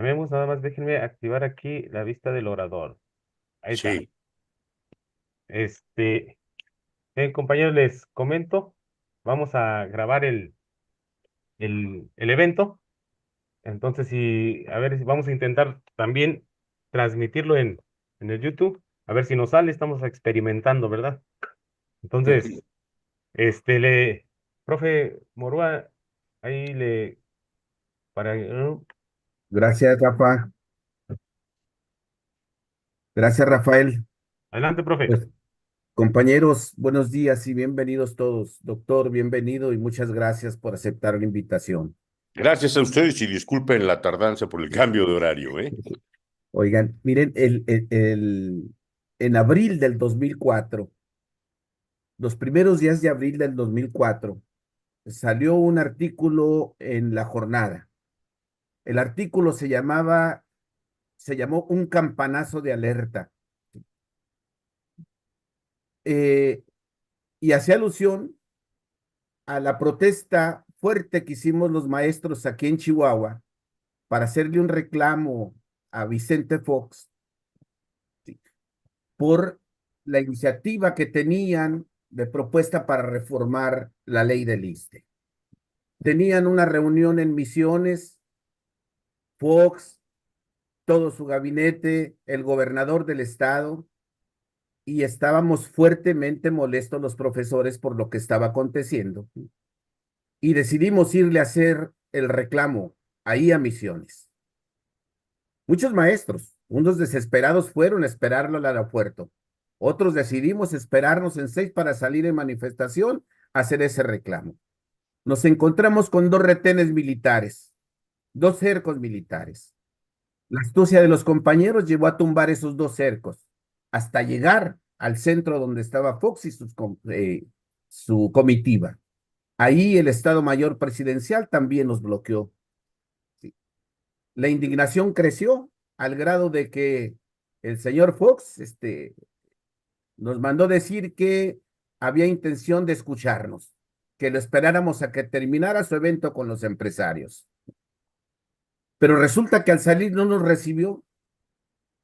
Vemos, nada más déjenme activar aquí la vista del orador. Ahí está. Sí. Este, compañeros, les comento, vamos a grabar el evento. Entonces, a ver si vamos a intentar también transmitirlo en el YouTube. A ver si nos sale, estamos experimentando, ¿verdad? Entonces, profe Morúa, ahí para, Gracias, Rafa. Gracias, Rafael. adelante, profe. Pues, compañeros, buenos días y bienvenidos todos. Doctor, bienvenido y muchas gracias por aceptar la invitación. Gracias a ustedes y disculpen la tardanza por el cambio de horario, ¿eh? Oigan, miren, en abril del 2004, los primeros días de abril del 2004, salió un artículo en La Jornada. El artículo se llamó Un campanazo de alerta. eh, y hacía alusión a la protesta fuerte que hicimos los maestros aquí en Chihuahua para hacerle un reclamo a Vicente Fox, ¿sí?, por la iniciativa que tenían de propuesta para reformar la ley del ISSSTE. Tenían una reunión en Misiones, Fox, todo su gabinete, el gobernador del estado, y estábamos fuertemente molestos los profesores por lo que estaba aconteciendo. Y decidimos irle a hacer el reclamo ahí a Misiones. Muchos maestros, unos desesperados, fueron a esperarlo al aeropuerto. Otros decidimos esperarnos en 6 para salir en manifestación a hacer ese reclamo. Nos encontramos con 2 retenes militares, 2 cercos militares. La astucia de los compañeros llevó a tumbar esos 2 cercos hasta llegar al centro donde estaba Fox y su comitiva. Ahí el Estado Mayor Presidencial también nos bloqueó. Sí. La indignación creció al grado de que el señor Fox nos mandó decir que había intención de escucharnos, que lo esperáramos a que terminara su evento con los empresarios. Pero resulta que al salir no nos recibió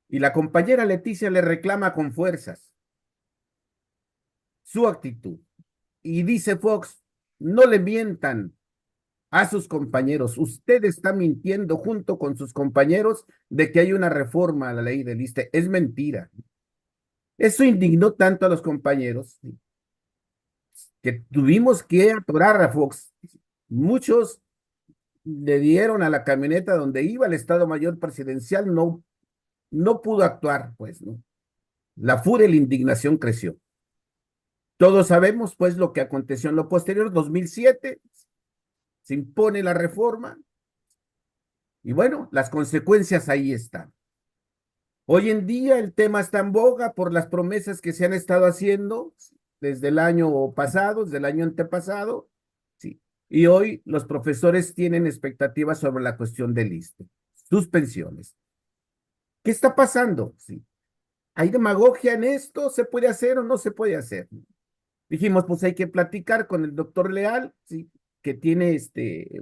y la compañera Leticia le reclama con fuerzas su actitud. Y dice Fox, no le mientan a sus compañeros. Usted está mintiendo junto con sus compañeros de que hay una reforma a la ley del ISSSTE. Es mentira. Eso indignó tanto a los compañeros que tuvimos que atorar a Fox. Muchos le dieron a la camioneta donde iba el Estado Mayor Presidencial, no pudo actuar, pues, ¿no? La furia y la indignación creció. Todos sabemos, pues, lo que aconteció en lo posterior, 2007, se impone la reforma y bueno, las consecuencias ahí están. Hoy en día el tema está en boga por las promesas que se han estado haciendo desde el año pasado, desde el año antepasado, sí. Y hoy los profesores tienen expectativas sobre la cuestión del ISSSTE, sus pensiones. ¿Qué está pasando? Sí. ¿Hay demagogia en esto? ¿Se puede hacer o no se puede hacer? Dijimos, pues hay que platicar con el doctor Leal, sí, que tiene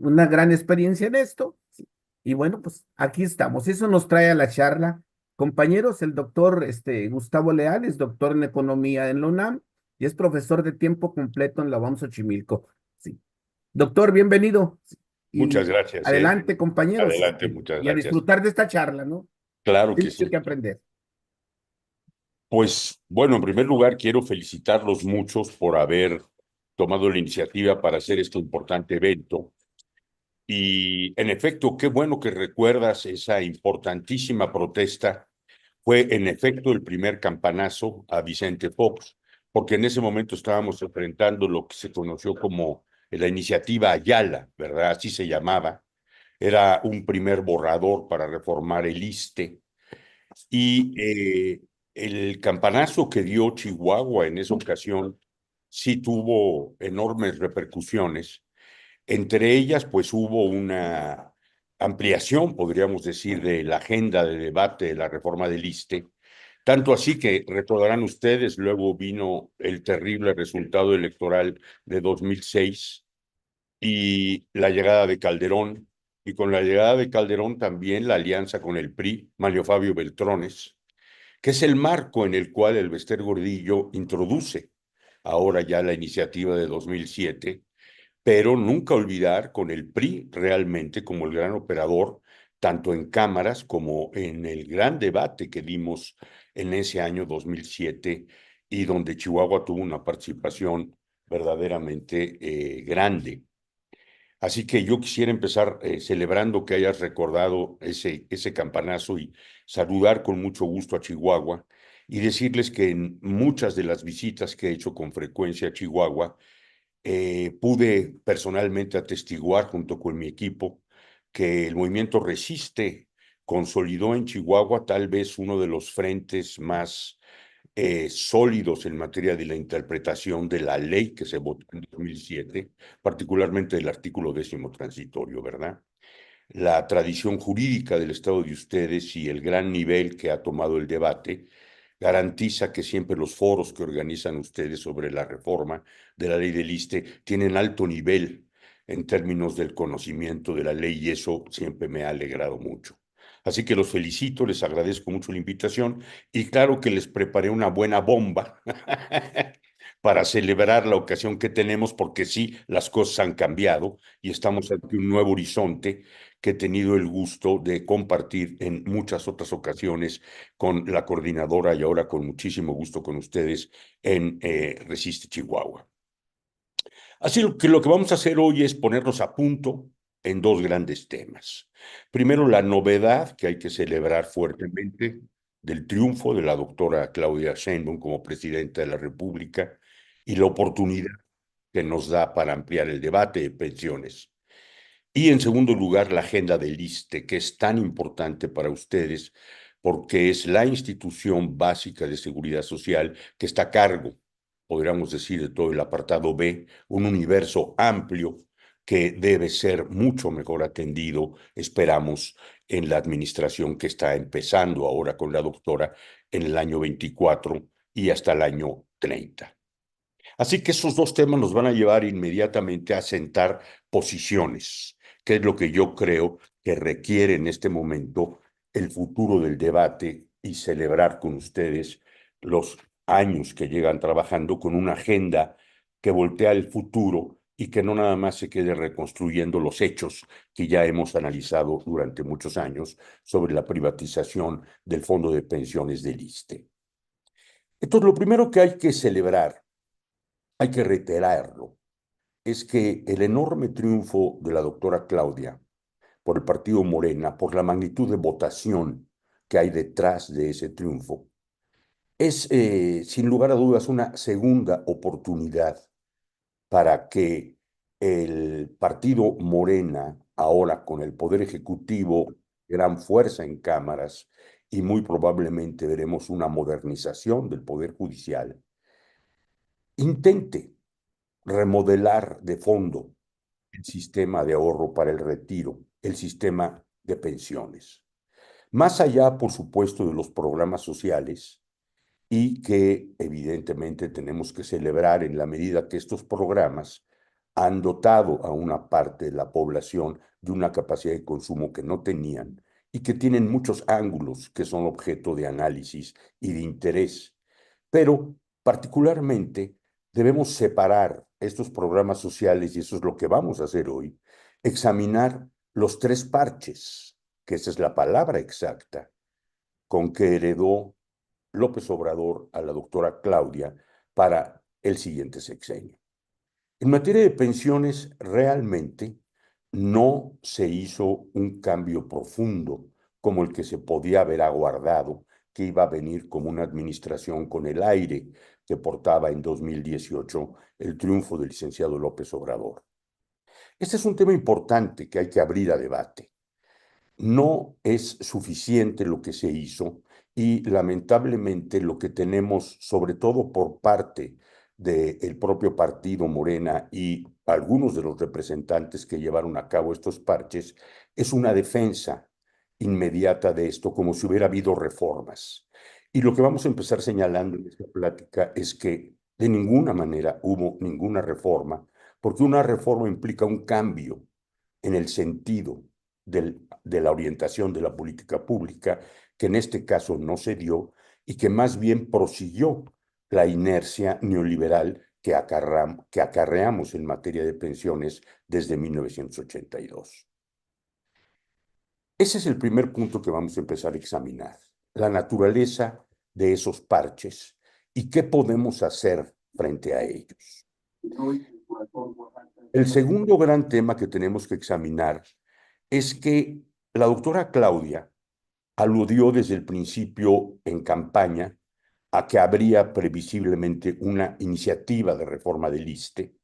una gran experiencia en esto, sí. Y bueno, pues aquí estamos. Eso nos trae a la charla. Compañeros, el doctor Gustavo Leal es doctor en economía en la UNAM y es profesor de tiempo completo en la UAM Xochimilco. Sí. Doctor, bienvenido. Sí. Muchas Y gracias, ¿eh? adelante, compañeros, Adelante, muchas y a gracias. disfrutar de esta charla, ¿no? Claro Hay que mucho sí. que aprender. Pues bueno, en primer lugar quiero felicitarlos muchos por haber tomado la iniciativa para hacer este importante evento. Y en efecto, qué bueno que recuerdas esa importantísima protesta. Fue en efecto el primer campanazo a Vicente Fox, porque en ese momento estábamos enfrentando lo que se conoció como la iniciativa Ayala, ¿verdad? Así se llamaba. Era un primer borrador para reformar el ISSSTE. Y el campanazo que dio Chihuahua en esa ocasión sí tuvo enormes repercusiones. Entre ellas, pues hubo una ampliación, podríamos decir, de la agenda de debate de la reforma del ISSSTE. Tanto así que recordarán ustedes, luego vino el terrible resultado electoral de 2006 y la llegada de Calderón. y con la llegada de Calderón también la alianza con el PRI, Mario Fabio Beltrones, que es el marco en el cual el Bester Gordillo introduce ahora ya la iniciativa de 2007, pero nunca olvidar con el PRI realmente como el gran operador, tanto en cámaras como en el gran debate que dimos en ese año 2007 y donde Chihuahua tuvo una participación verdaderamente grande. Así que yo quisiera empezar celebrando que hayas recordado ese campanazo y saludar con mucho gusto a Chihuahua y decirles que en muchas de las visitas que he hecho con frecuencia a Chihuahua, pude personalmente atestiguar junto con mi equipo que el movimiento Resiste consolidó en Chihuahua tal vez uno de los frentes más sólidos en materia de la interpretación de la ley que se votó en 2007, particularmente el artículo 10º transitorio, ¿verdad? La tradición jurídica del Estado de ustedes y el gran nivel que ha tomado el debate garantiza que siempre los foros que organizan ustedes sobre la reforma de la ley del ISSSTE tienen alto nivel en términos del conocimiento de la ley y eso siempre me ha alegrado mucho. Así que los felicito, les agradezco mucho la invitación y claro que les preparé una buena bomba para celebrar la ocasión que tenemos porque sí, las cosas han cambiado y estamos ante un nuevo horizonte que he tenido el gusto de compartir en muchas otras ocasiones con la coordinadora y ahora con muchísimo gusto con ustedes en Resiste Chihuahua. Así que lo que vamos a hacer hoy es ponernos a punto en dos grandes temas. Primero, la novedad que hay que celebrar fuertemente del triunfo de la doctora Claudia Sheinbaum como presidenta de la República y la oportunidad que nos da para ampliar el debate de pensiones. Y en segundo lugar, la agenda del ISSSTE, que es tan importante para ustedes porque es la institución básica de seguridad social que está a cargo, podríamos decir, de todo el apartado B, un universo amplio que debe ser mucho mejor atendido, esperamos, en la administración que está empezando ahora con la doctora en el año 24 y hasta el año 30. Así que esos dos temas nos van a llevar inmediatamente a sentar posiciones, que es lo que yo creo que requiere en este momento el futuro del debate y celebrar con ustedes los años que llegan trabajando con una agenda que voltea al futuro y que no nada más se quede reconstruyendo los hechos que ya hemos analizado durante muchos años sobre la privatización del fondo de pensiones del ISSSTE. Entonces, lo primero que hay que celebrar, hay que reiterarlo, es que el enorme triunfo de la doctora Claudia por el partido Morena, por la magnitud de votación que hay detrás de ese triunfo, es sin lugar a dudas una segunda oportunidad para que el partido Morena, ahora con el Poder Ejecutivo, gran fuerza en cámaras, y muy probablemente veremos una modernización del Poder Judicial, intente remodelar de fondo el sistema de ahorro para el retiro, el sistema de pensiones. Más allá, por supuesto, de los programas sociales y que evidentemente tenemos que celebrar en la medida que estos programas han dotado a una parte de la población de una capacidad de consumo que no tenían y que tienen muchos ángulos que son objeto de análisis y de interés. Pero particularmente debemos separar estos programas sociales, y eso es lo que vamos a hacer hoy, examinar los tres parches, que esa es la palabra exacta, con que heredó López Obrador a la doctora Claudia para el siguiente sexenio. En materia de pensiones, realmente no se hizo un cambio profundo como el que se podía haber aguardado, que iba a venir como una administración con el aire que portaba en 2018 el triunfo del licenciado López Obrador. Este es un tema importante que hay que abrir a debate. No es suficiente lo que se hizo y lamentablemente lo que tenemos, sobre todo por parte del propio partido Morena y algunos de los representantes que llevaron a cabo estos parches, es una defensa inmediata de esto, como si hubiera habido reformas. Y lo que vamos a empezar señalando en esta plática es que de ninguna manera hubo ninguna reforma, porque una reforma implica un cambio en el sentido de la orientación de la política pública, que en este caso no se dio y que más bien prosiguió la inercia neoliberal que acarreamos en materia de pensiones desde 1982. Ese es el primer punto que vamos a empezar a examinar, la naturaleza de esos parches y qué podemos hacer frente a ellos. El segundo gran tema que tenemos que examinar es que la doctora Claudia aludió desde el principio en campaña a que habría previsiblemente una iniciativa de reforma del ISSSTE.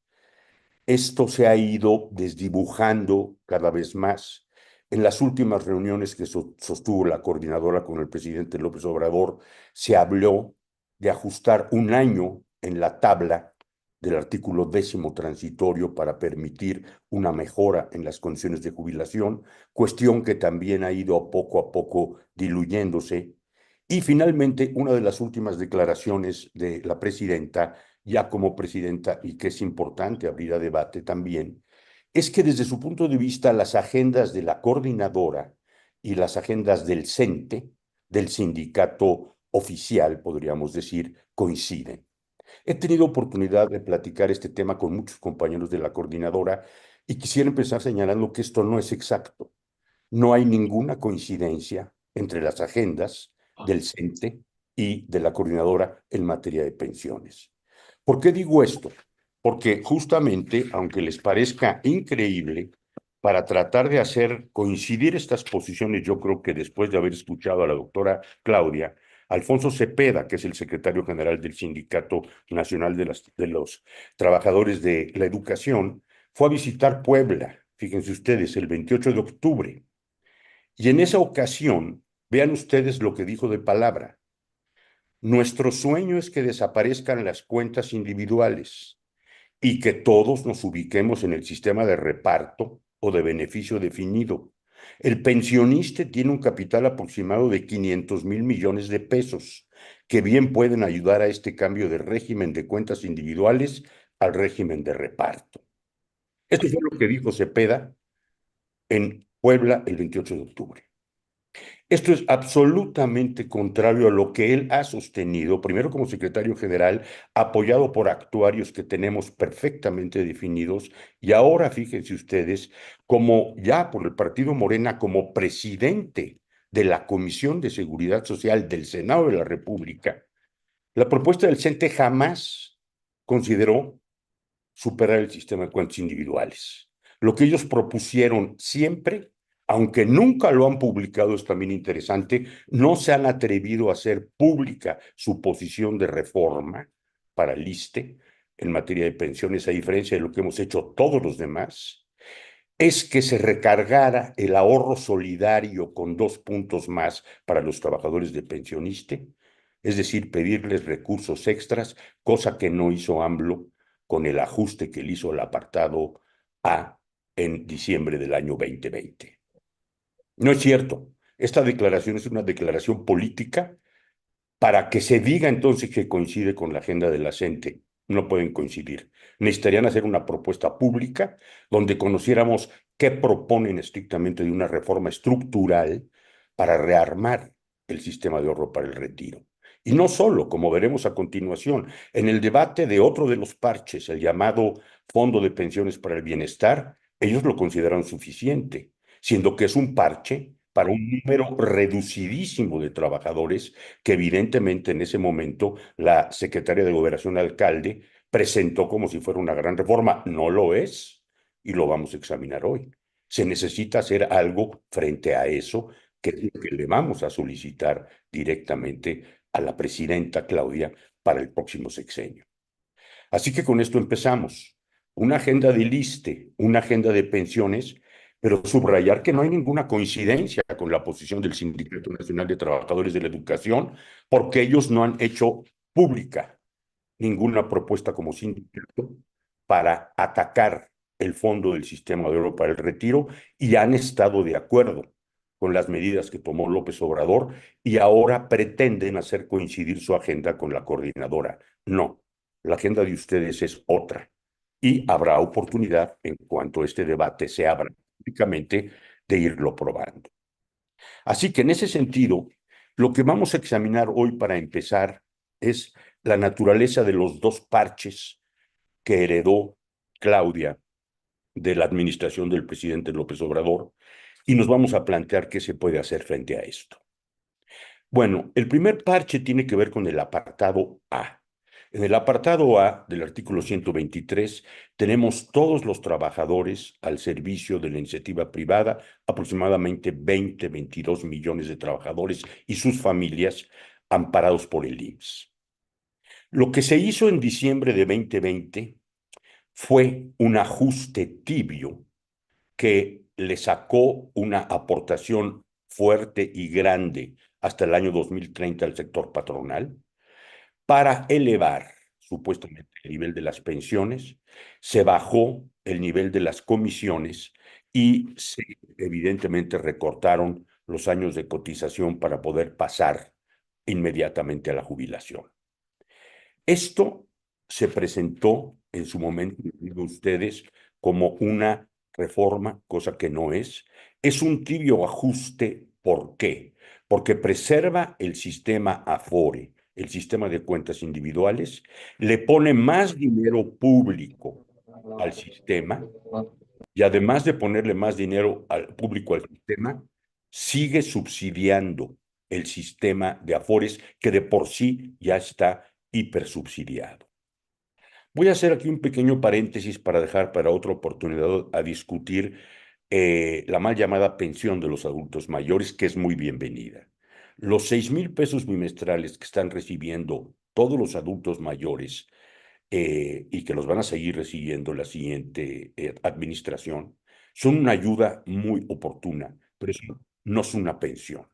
Esto se ha ido desdibujando cada vez más. En las últimas reuniones que sostuvo la coordinadora con el presidente López Obrador, se habló de ajustar un año en la tabla del artículo 10º transitorio para permitir una mejora en las condiciones de jubilación, cuestión que también ha ido poco a poco diluyéndose. Y finalmente, una de las últimas declaraciones de la presidenta, ya como presidenta, y que es importante abrir a debate también, es que desde su punto de vista las agendas de la coordinadora y las agendas del CENTE, del sindicato oficial, podríamos decir, coinciden. He tenido oportunidad de platicar este tema con muchos compañeros de la coordinadora y quisiera empezar señalando que esto no es exacto. No hay ninguna coincidencia entre las agendas del CENTE y de la coordinadora en materia de pensiones. ¿Por qué digo esto? Porque justamente, aunque les parezca increíble, para tratar de hacer coincidir estas posiciones, yo creo que después de haber escuchado a la doctora Claudia, Alfonso Cepeda, que es el secretario general del Sindicato Nacional de los Trabajadores de la Educación, fue a visitar Puebla, fíjense ustedes, el 28 de octubre. Y en esa ocasión, vean ustedes lo que dijo de palabra. Nuestro sueño es que desaparezcan las cuentas individuales y que todos nos ubiquemos en el sistema de reparto o de beneficio definido. El pensionista tiene un capital aproximado de 500,000 millones de pesos, que bien pueden ayudar a este cambio de régimen de cuentas individuales al régimen de reparto. Esto fue lo que dijo Cepeda en Puebla el 28 de octubre. Esto es absolutamente contrario a lo que él ha sostenido, primero como secretario general, apoyado por actuarios que tenemos perfectamente definidos, y ahora fíjense ustedes, como ya por el partido Morena, como presidente de la Comisión de Seguridad Social del Senado de la República. La propuesta del CENTE jamás consideró superar el sistema de cuentas individuales. Lo que ellos propusieron siempre, aunque nunca lo han publicado, es también interesante, no se han atrevido a hacer pública su posición de reforma para el ISSSTE en materia de pensiones, a diferencia de lo que hemos hecho todos los demás, es que se recargara el ahorro solidario con 2 puntos más para los trabajadores de pensioniste, es decir, pedirles recursos extras, cosa que no hizo AMLO con el ajuste que le hizo el apartado A en diciembre del año 2020. No es cierto. Esta declaración es una declaración política para que se diga entonces que coincide con la agenda de la gente. No pueden coincidir. Necesitarían hacer una propuesta pública donde conociéramos qué proponen estrictamente de una reforma estructural para rearmar el sistema de ahorro para el retiro. Y no solo, como veremos a continuación, en el debate de otro de los parches, el llamado Fondo de Pensiones para el Bienestar, ellos lo consideran suficiente, siendo que es un parche para un número reducidísimo de trabajadores que evidentemente en ese momento la secretaria de Gobernación alcalde presentó como si fuera una gran reforma. No lo es y lo vamos a examinar hoy. Se necesita hacer algo frente a eso, que es lo que le vamos a solicitar directamente a la presidenta Claudia para el próximo sexenio. Así que con esto empezamos. Una agenda de ISSSTE, una agenda de pensiones, pero subrayar que no hay ninguna coincidencia con la posición del Sindicato Nacional de Trabajadores de la Educación, porque ellos no han hecho pública ninguna propuesta como sindicato para atacar el fondo del sistema de oro para el retiro y han estado de acuerdo con las medidas que tomó López Obrador y ahora pretenden hacer coincidir su agenda con la coordinadora. No, la agenda de ustedes es otra y habrá oportunidad en cuanto este debate se abra públicamente de irlo probando. Así que en ese sentido, lo que vamos a examinar hoy para empezar es la naturaleza de los dos parches que heredó Claudia de la administración del presidente López Obrador y nos vamos a plantear qué se puede hacer frente a esto. Bueno, el primer parche tiene que ver con el apartado A. En el apartado A del artículo 123 tenemos todos los trabajadores al servicio de la iniciativa privada, aproximadamente 22 millones de trabajadores y sus familias amparados por el IMSS. Lo que se hizo en diciembre de 2020 fue un ajuste tibio que le sacó una aportación fuerte y grande hasta el año 2030 al sector patronal para elevar supuestamente el nivel de las pensiones, se bajó el nivel de las comisiones y se evidentemente recortaron los años de cotización para poder pasar inmediatamente a la jubilación. Esto se presentó en su momento, digo ustedes, como una reforma, cosa que no es. Es un tibio ajuste. ¿Por qué? Porque preserva el sistema Afore, el sistema de cuentas individuales, le pone más dinero público al sistema y además de ponerle más dinero al público al sistema, sigue subsidiando el sistema de Afores que de por sí ya está hipersubsidiado. Voy a hacer aquí un pequeño paréntesis para dejar para otra oportunidad a discutir la mal llamada pensión de los adultos mayores, que es muy bienvenida. Los 6,000 pesos bimestrales que están recibiendo todos los adultos mayores y que los van a seguir recibiendo la siguiente administración, son una ayuda muy oportuna, pero eso no es una pensión.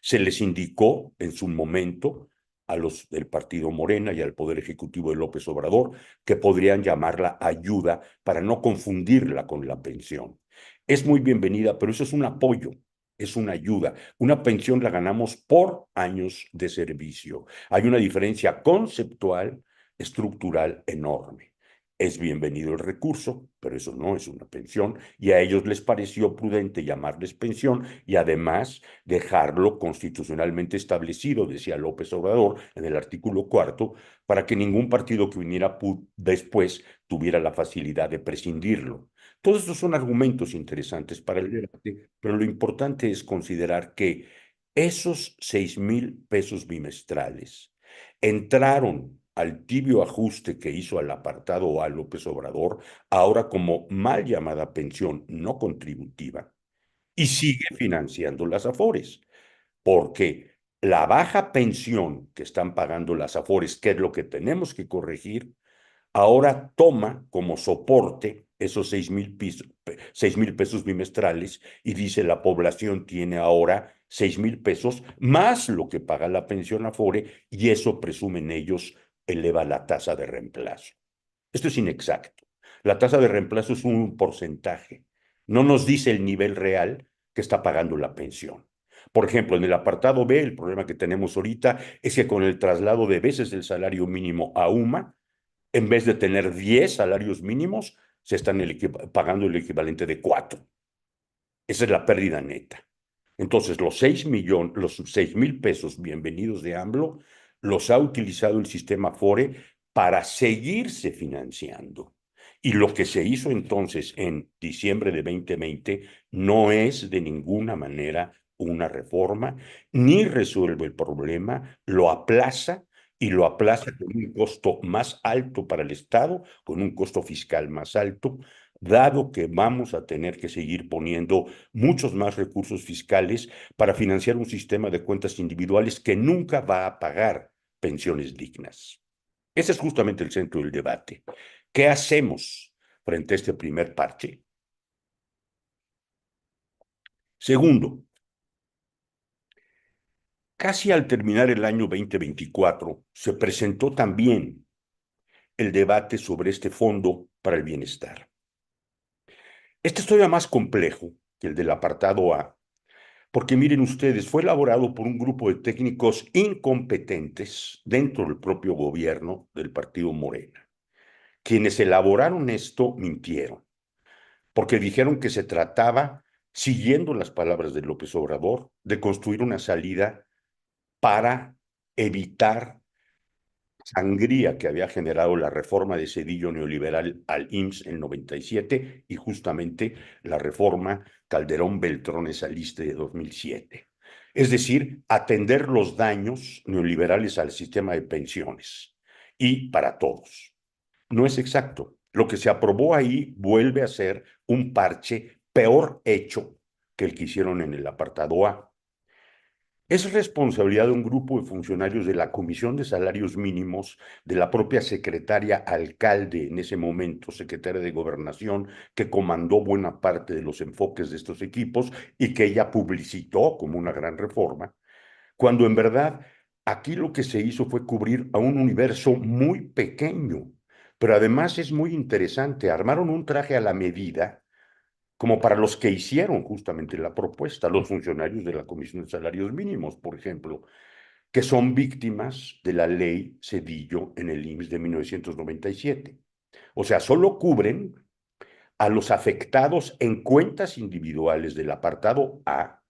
Se les indicó en su momento a los del partido Morena y al Poder Ejecutivo de López Obrador que podrían llamarla ayuda para no confundirla con la pensión. Es muy bienvenida, pero eso es un apoyo, es una ayuda. Una pensión la ganamos por años de servicio. Hay una diferencia conceptual, estructural enorme. Es bienvenido el recurso, pero eso no es una pensión, y a ellos les pareció prudente llamarles pensión y además dejarlo constitucionalmente establecido, decía López Obrador en el artículo 4, para que ningún partido que viniera después tuviera la facilidad de prescindirlo. Todos estos son argumentos interesantes para el debate, pero lo importante es considerar que esos 6,000 pesos bimestrales entraron al tibio ajuste que hizo al apartado A López Obrador, ahora como mal llamada pensión no contributiva, y sigue financiando las Afores, porque la baja pensión que están pagando las Afores, que es lo que tenemos que corregir, ahora toma como soporte esos 6,000 pesos bimestrales y dice la población tiene ahora 6,000 pesos más lo que paga la pensión Afore y eso presumen ellos eleva la tasa de reemplazo. Esto es inexacto. La tasa de reemplazo es un porcentaje. No nos dice el nivel real que está pagando la pensión. Por ejemplo, en el apartado B, el problema que tenemos ahorita es que con el traslado de veces del salario mínimo a UMA, en vez de tener 10 salarios mínimos, se están pagando el equivalente de 4. Esa es la pérdida neta. Entonces, los 6,000 pesos bienvenidos de AMLO los ha utilizado el sistema Afore para seguirse financiando. Y lo que se hizo entonces en diciembre de 2020 no es de ninguna manera una reforma, ni resuelve el problema, lo aplaza y lo aplaza con un costo más alto para el Estado, con un costo fiscal más alto, dado que vamos a tener que seguir poniendo muchos más recursos fiscales para financiar un sistema de cuentas individuales que nunca va a pagar pensiones dignas. Ese es justamente el centro del debate. ¿Qué hacemos frente a este primer parche? Segundo, casi al terminar el año 2024, se presentó también el debate sobre este fondo para el bienestar. Este es todavía más complejo que el del apartado A, porque miren ustedes, fue elaborado por un grupo de técnicos incompetentes dentro del propio gobierno del partido Morena. Quienes elaboraron esto mintieron, porque dijeron que se trataba siguiendo las palabras de López Obrador, de construir una salida para evitar sangría que había generado la reforma de Cedillo neoliberal al IMSS en 97 y justamente la reforma Calderón-Beltrones al ISSSTE de 2007. Es decir, atender los daños neoliberales al sistema de pensiones y para todos. No es exacto. Lo que se aprobó ahí vuelve a ser un parche peor hecho que el que hicieron en el apartado A. Es responsabilidad de un grupo de funcionarios de la Comisión de Salarios Mínimos, de la propia secretaria alcalde en ese momento, secretaria de Gobernación, que comandó buena parte de los enfoques de estos equipos y que ella publicitó como una gran reforma, cuando en verdad aquí lo que se hizo fue cubrir a un universo muy pequeño. Pero además es muy interesante, armaron un traje a la medida como para los que hicieron justamente la propuesta, los funcionarios de la Comisión de Salarios Mínimos, por ejemplo, que son víctimas de la ley Cedillo en el IMSS de 1997. O sea, solo cubren a los afectados en cuentas individuales del apartado A,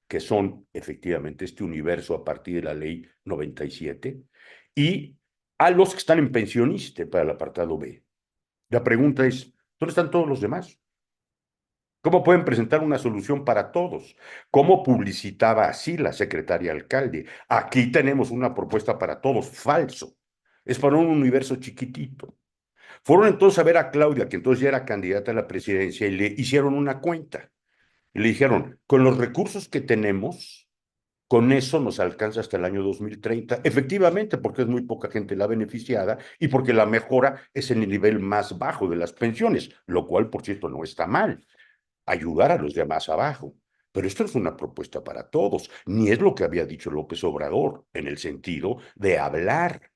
que son efectivamente este universo a partir de la ley 97, y a los que están en pensioniste para el apartado B. La pregunta es, ¿dónde están todos los demás? ¿Cómo pueden presentar una solución para todos? ¿Cómo publicitaba así la secretaria alcalde? Aquí tenemos una propuesta para todos. Falso. Es para un universo chiquitito. Fueron entonces a ver a Claudia, que entonces ya era candidata a la presidencia, y le hicieron una cuenta. Y le dijeron, con los recursos que tenemos, con eso nos alcanza hasta el año 2030. Efectivamente, porque es muy poca gente la beneficiada y porque la mejora es en el nivel más bajo de las pensiones, lo cual, por cierto, no está mal ayudar a los de más abajo. Pero esto es una propuesta para todos, ni es lo que había dicho López Obrador, en el sentido de hablar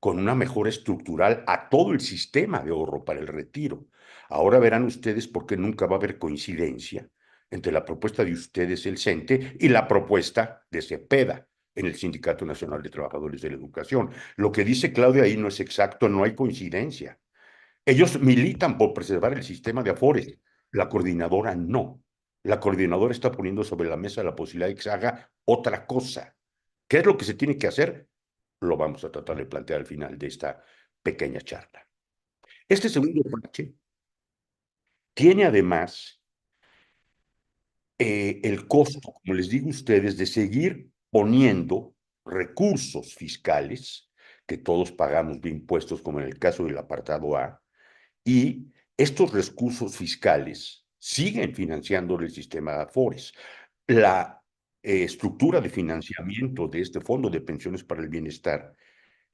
con una mejora estructural a todo el sistema de ahorro para el retiro. Ahora verán ustedes por qué nunca va a haber coincidencia entre la propuesta de ustedes, el CENTE, y la propuesta de CEPEDA en el Sindicato Nacional de Trabajadores de la Educación. Lo que dice Claudia ahí no es exacto, no hay coincidencia. Ellos militan por preservar el sistema de Afores. La coordinadora no. La coordinadora está poniendo sobre la mesa la posibilidad de que se haga otra cosa. ¿Qué es lo que se tiene que hacer? Lo vamos a tratar de plantear al final de esta pequeña charla. Este segundo parche tiene además el costo, como les digo a ustedes, de seguir poniendo recursos fiscales, que todos pagamos de impuestos, como en el caso del apartado A, y estos recursos fiscales siguen financiando el sistema de Afores. La estructura de financiamiento de este Fondo de Pensiones para el Bienestar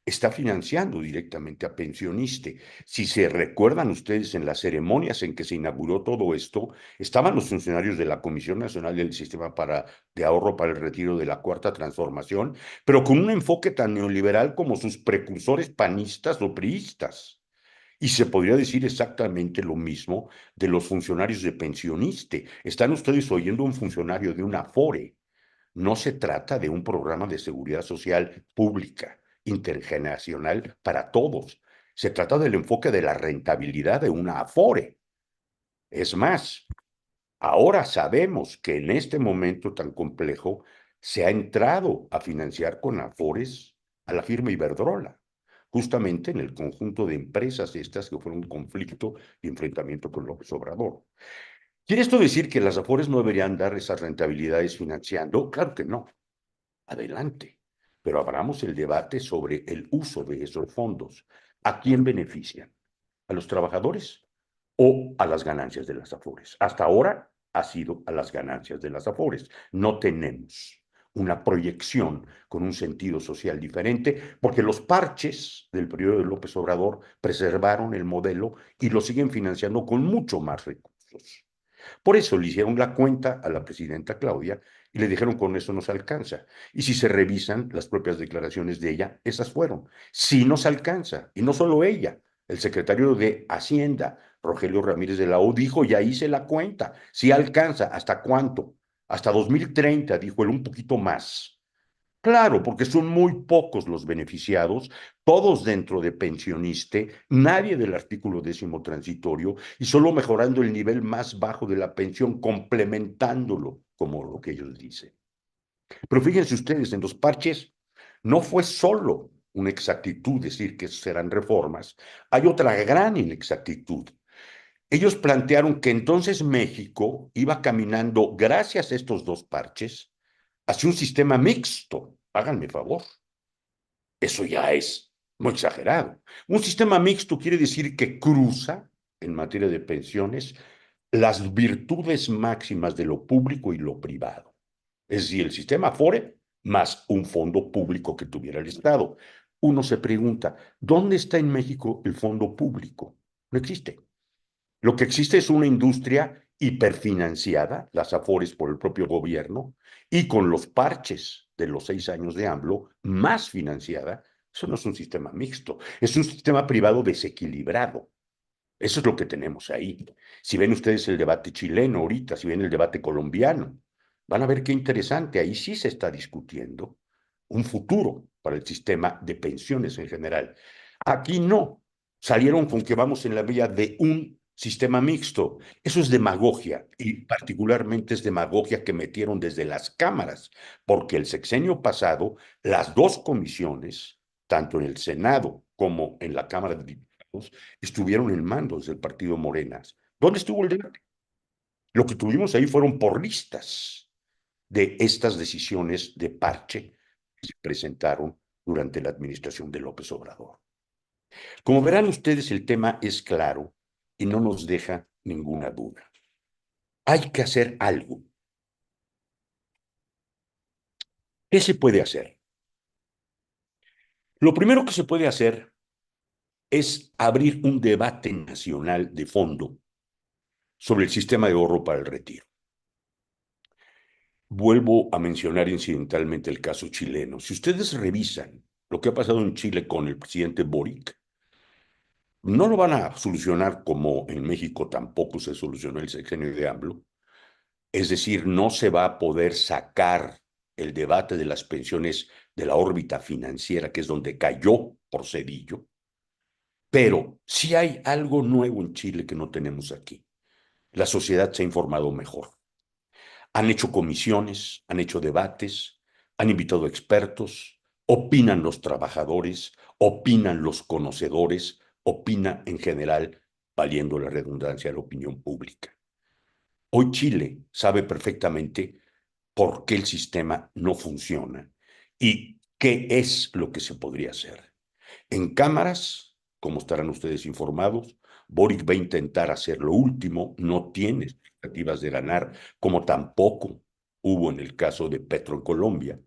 está financiando directamente a pensioniste. Si se recuerdan ustedes en las ceremonias en que se inauguró todo esto, estaban los funcionarios de la Comisión Nacional del Sistema de Ahorro para el Retiro de la Cuarta Transformación, pero con un enfoque tan neoliberal como sus precursores panistas o priistas. Y se podría decir exactamente lo mismo de los funcionarios de pensioniste. Están ustedes oyendo un funcionario de una Afore. No se trata de un programa de seguridad social pública, intergeneracional para todos. Se trata del enfoque de la rentabilidad de una Afore. Es más, ahora sabemos que en este momento tan complejo se ha entrado a financiar con Afores a la firma Iberdrola, justamente en el conjunto de empresas estas que fueron un conflicto y enfrentamiento con López Obrador. ¿Quiere esto decir que las Afores no deberían dar esas rentabilidades financiando? Claro que no. Adelante. Pero abramos el debate sobre el uso de esos fondos. ¿A quién benefician? ¿A los trabajadores o a las ganancias de las Afores? Hasta ahora ha sido a las ganancias de las Afores. No tenemos una proyección con un sentido social diferente, porque los parches del periodo de López Obrador preservaron el modelo y lo siguen financiando con mucho más recursos. Por eso le hicieron la cuenta a la presidenta Claudia y le dijeron con eso nos alcanza. Y si se revisan las propias declaraciones de ella, esas fueron. Sí nos alcanza. Y no solo ella, el secretario de Hacienda, Rogelio Ramírez de la O, dijo, ya hice la cuenta. Sí alcanza. ¿Hasta cuánto? Hasta 2030, dijo él, un poquito más. Claro, porque son muy pocos los beneficiados, todos dentro de pensioniste, nadie del artículo 10º transitorio y solo mejorando el nivel más bajo de la pensión, complementándolo, como lo que ellos dicen. Pero fíjense ustedes, en los parches no fue solo una exactitud decir que serán reformas, hay otra gran inexactitud. Ellos plantearon que entonces México iba caminando, gracias a estos dos parches, hacia un sistema mixto. Háganme favor. Eso ya es muy exagerado. Un sistema mixto quiere decir que cruza, en materia de pensiones, las virtudes máximas de lo público y lo privado. Es decir, el sistema Afore más un fondo público que tuviera el Estado. Uno se pregunta, ¿dónde está en México el fondo público? No existe. Lo que existe es una industria hiperfinanciada, las Afores por el propio gobierno, y con los parches de los 6 años de AMLO, más financiada. Eso no es un sistema mixto, es un sistema privado desequilibrado. Eso es lo que tenemos ahí. Si ven ustedes el debate chileno ahorita, si ven el debate colombiano, van a ver qué interesante. Ahí sí se está discutiendo un futuro para el sistema de pensiones en general. Aquí no. Salieron con que vamos en la vía de un sistema mixto. Eso es demagogia y particularmente es demagogia que metieron desde las cámaras, porque el sexenio pasado, las dos comisiones, tanto en el Senado como en la Cámara de Diputados, estuvieron en mandos del partido Morenas. ¿Dónde estuvo el debate? Lo que tuvimos ahí fueron porristas de estas decisiones de parche que se presentaron durante la administración de López Obrador. Como verán ustedes, el tema es claro y no nos deja ninguna duda. Hay que hacer algo. ¿Qué se puede hacer? Lo primero que se puede hacer es abrir un debate nacional de fondo sobre el sistema de ahorro para el retiro. Vuelvo a mencionar incidentalmente el caso chileno. Si ustedes revisan lo que ha pasado en Chile con el presidente Boric, no lo van a solucionar como en México tampoco se solucionó el sexenio de AMLO. Es decir, no se va a poder sacar el debate de las pensiones de la órbita financiera, que es donde cayó por Cedillo. Pero sí hay algo nuevo en Chile que no tenemos aquí. La sociedad se ha informado mejor. Han hecho comisiones, han hecho debates, han invitado expertos, opinan los trabajadores, opinan los conocedores, opina en general, valiendo la redundancia, la opinión pública. Hoy Chile sabe perfectamente por qué el sistema no funciona y qué es lo que se podría hacer. En cámaras, como estarán ustedes informados, Boric va a intentar hacer lo último, no tiene expectativas de ganar, como tampoco hubo en el caso de Petro en Colombia.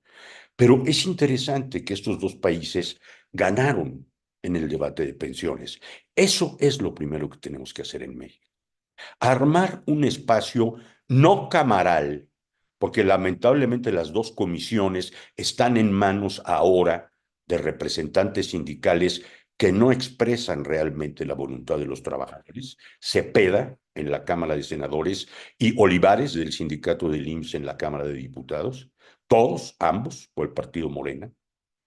Pero es interesante que estos dos países ganaron en el debate de pensiones. Eso es lo primero que tenemos que hacer en México. Armar un espacio no camaral, porque lamentablemente las dos comisiones están en manos ahora de representantes sindicales que no expresan realmente la voluntad de los trabajadores. Cepeda en la Cámara de Senadores y Olivares del sindicato del IMSS en la Cámara de Diputados, todos, ambos, por el partido Morena.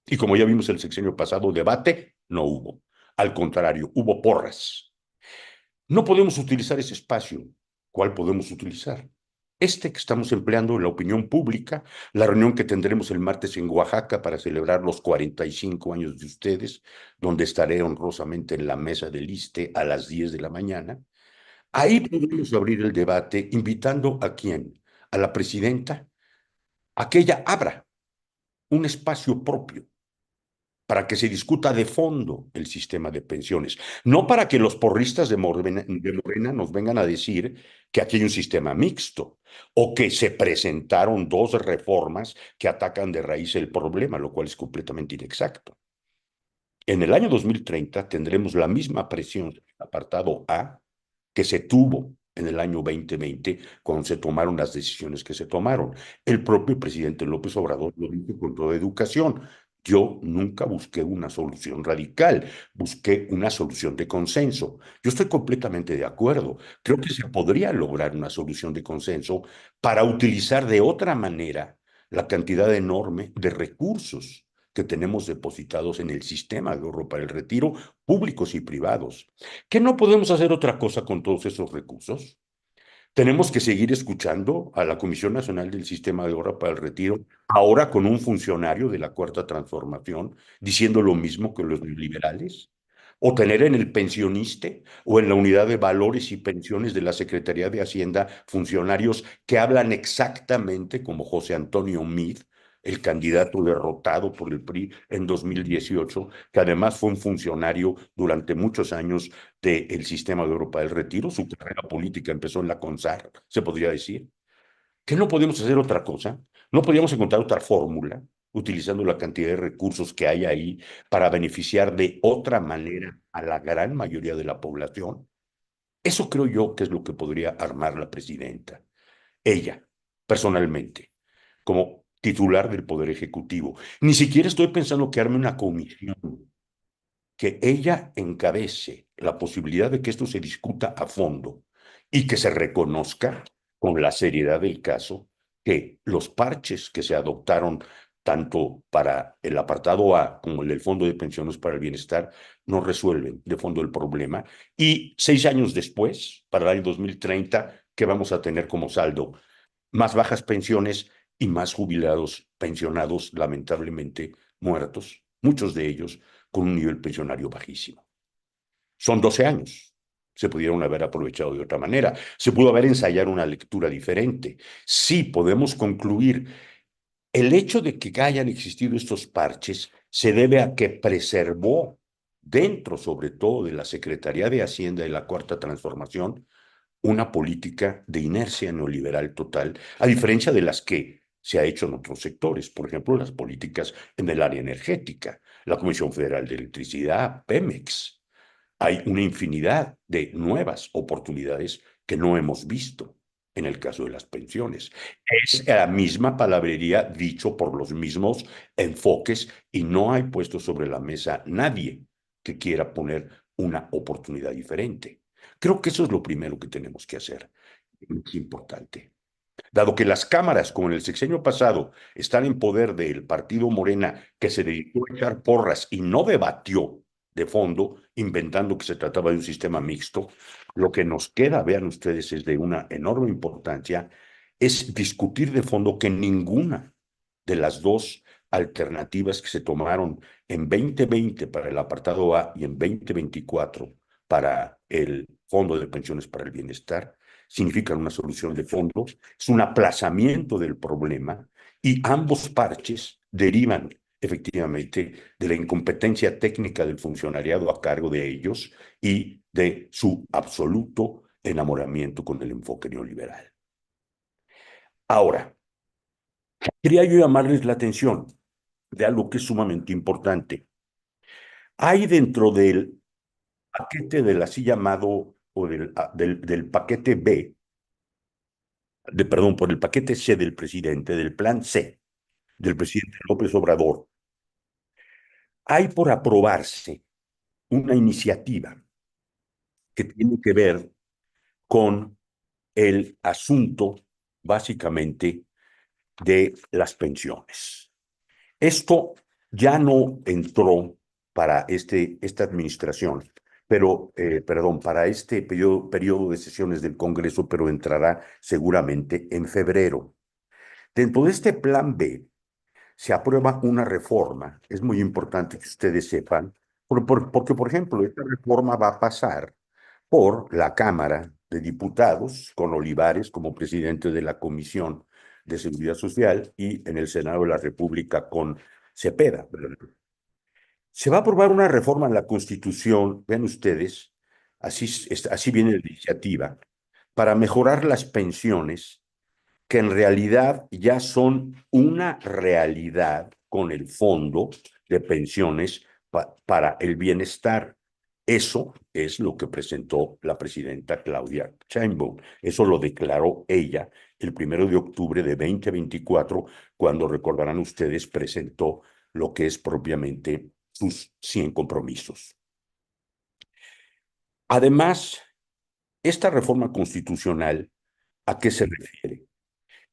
Y como ya vimos el sexenio pasado, debate no hubo. Al contrario, hubo porras. No podemos utilizar ese espacio. ¿Cuál podemos utilizar? Este que estamos empleando en la opinión pública, la reunión que tendremos el martes en Oaxaca para celebrar los 45 años de ustedes, donde estaré honrosamente en la mesa del ISSSTE a las 10 de la mañana. Ahí podemos abrir el debate invitando a quién, a la presidenta, a que ella abra un espacio propio para que se discuta de fondo el sistema de pensiones, no para que los porristas de Morena nos vengan a decir que aquí hay un sistema mixto o que se presentaron dos reformas que atacan de raíz el problema, lo cual es completamente inexacto. En el año 2030 tendremos la misma presión del apartado A que se tuvo en el año 2020 cuando se tomaron las decisiones que se tomaron. El propio presidente López Obrador lo dijo con toda educación. Yo nunca busqué una solución radical, busqué una solución de consenso. Yo estoy completamente de acuerdo. Creo que se podría lograr una solución de consenso para utilizar de otra manera la cantidad enorme de recursos que tenemos depositados en el sistema de ahorro para el retiro, públicos y privados. ¿Que no podemos hacer otra cosa con todos esos recursos? Tenemos que seguir escuchando a la Comisión Nacional del Sistema de Ahorro para el Retiro, ahora con un funcionario de la Cuarta Transformación, diciendo lo mismo que los liberales, o tener en el pensioniste o en la unidad de valores y pensiones de la Secretaría de Hacienda funcionarios que hablan exactamente como José Antonio Meade, el candidato derrotado por el PRI en 2018, que además fue un funcionario durante muchos años del sistema de Europa del Retiro. Su carrera política empezó en la CONSAR, se podría decir. ¿Que no podemos hacer otra cosa? ¿No podríamos encontrar otra fórmula utilizando la cantidad de recursos que hay ahí para beneficiar de otra manera a la gran mayoría de la población? Eso creo yo que es lo que podría armar la presidenta. Ella, personalmente, como titular del Poder Ejecutivo. Ni siquiera estoy pensando que arme una comisión, que ella encabece la posibilidad de que esto se discuta a fondo y que se reconozca con la seriedad del caso que los parches que se adoptaron tanto para el apartado A como el del Fondo de Pensiones para el Bienestar no resuelven de fondo el problema. Y 6 años después, para el año 2030, ¿qué vamos a tener como saldo? Más bajas pensiones y más jubilados pensionados, lamentablemente muertos, muchos de ellos con un nivel pensionario bajísimo. Son 12 años. Se pudieron haber aprovechado de otra manera. Se pudo haber ensayado una lectura diferente. Sí, podemos concluir. El hecho de que hayan existido estos parches se debe a que preservó dentro, sobre todo, de la Secretaría de Hacienda y la Cuarta Transformación, una política de inercia neoliberal total, a diferencia de las que se ha hecho en otros sectores, por ejemplo, las políticas en el área energética, la Comisión Federal de Electricidad, Pemex. Hay una infinidad de nuevas oportunidades que no hemos visto en el caso de las pensiones. Es la misma palabrería dicho por los mismos enfoques y no hay puesto sobre la mesa nadie que quiera poner una oportunidad diferente. Creo que eso es lo primero que tenemos que hacer. Es importante. Dado que las cámaras, como en el sexenio pasado, están en poder del partido Morena, que se dedicó a echar porras y no debatió de fondo, inventando que se trataba de un sistema mixto, lo que nos queda, vean ustedes, es de una enorme importancia, es discutir de fondo que ninguna de las dos alternativas que se tomaron en 2020 para el apartado A y en 2024 para el Fondo de Pensiones para el Bienestar significan una solución de fondo, es un aplazamiento del problema y ambos parches derivan efectivamente de la incompetencia técnica del funcionariado a cargo de ellos y de su absoluto enamoramiento con el enfoque neoliberal. Ahora, quería yo llamarles la atención de algo que es sumamente importante. Hay dentro del paquete del así llamado, o del paquete B, perdón, por el paquete C del presidente, del plan C del presidente López Obrador, hay por aprobarse una iniciativa que tiene que ver con el asunto, básicamente, de las pensiones. Esto ya no entró para esta administración, pero, perdón, para este periodo de sesiones del Congreso, pero entrará seguramente en febrero. Dentro de este plan B, se aprueba una reforma, es muy importante que ustedes sepan, porque, por ejemplo, esta reforma va a pasar por la Cámara de Diputados, con Olivares como presidente de la Comisión de Seguridad Social, y en el Senado de la República con Cepeda. Se va a aprobar una reforma en la Constitución, vean ustedes, así viene la iniciativa, para mejorar las pensiones que en realidad ya son una realidad con el Fondo de Pensiones para el Bienestar. Eso es lo que presentó la presidenta Claudia Sheinbaum. Eso lo declaró ella el 1 de octubre de 2024, cuando recordarán ustedes presentó lo que es propiamente sus 100 compromisos. Además, esta reforma constitucional, ¿a qué se refiere?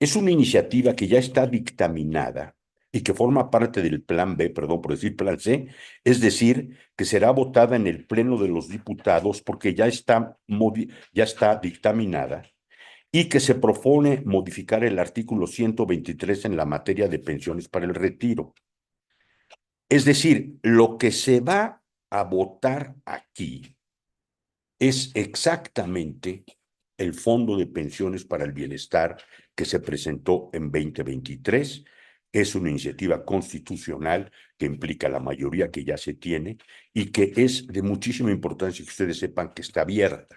Es una iniciativa que ya está dictaminada y que forma parte del plan B, perdón por decir plan C, es decir, que será votada en el Pleno de los Diputados porque ya está dictaminada y que se propone modificar el artículo 123 en la materia de pensiones para el retiro. Es decir, lo que se va a votar aquí es exactamente el Fondo de Pensiones para el Bienestar que se presentó en 2023. Es una iniciativa constitucional que implica la mayoría que ya se tiene y que es de muchísima importancia que ustedes sepan que está abierta.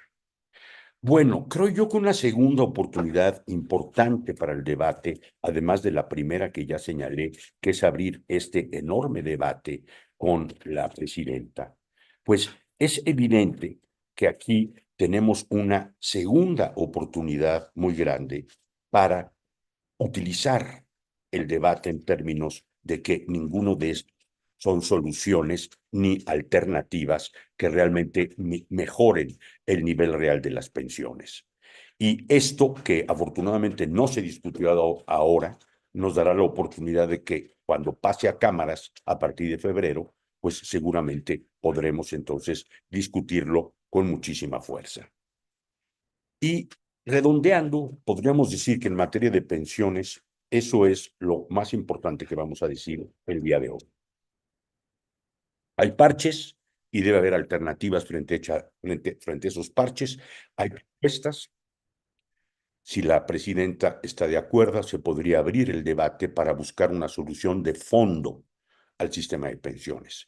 Bueno, creo yo que una segunda oportunidad importante para el debate, además de la primera que ya señalé, que es abrir este enorme debate con la presidenta, pues es evidente que aquí tenemos una segunda oportunidad muy grande para utilizar el debate en términos de que ninguno de estos son soluciones ni alternativas que realmente mejoren el nivel real de las pensiones. Y esto que afortunadamente no se discutió ahora, nos dará la oportunidad de que cuando pase a cámaras a partir de febrero, pues seguramente podremos entonces discutirlo con muchísima fuerza. Y redondeando, podríamos decir que en materia de pensiones, eso es lo más importante que vamos a decir el día de hoy. Hay parches y debe haber alternativas frente a esos parches. Hay propuestas. Si la presidenta está de acuerdo, se podría abrir el debate para buscar una solución de fondo al sistema de pensiones.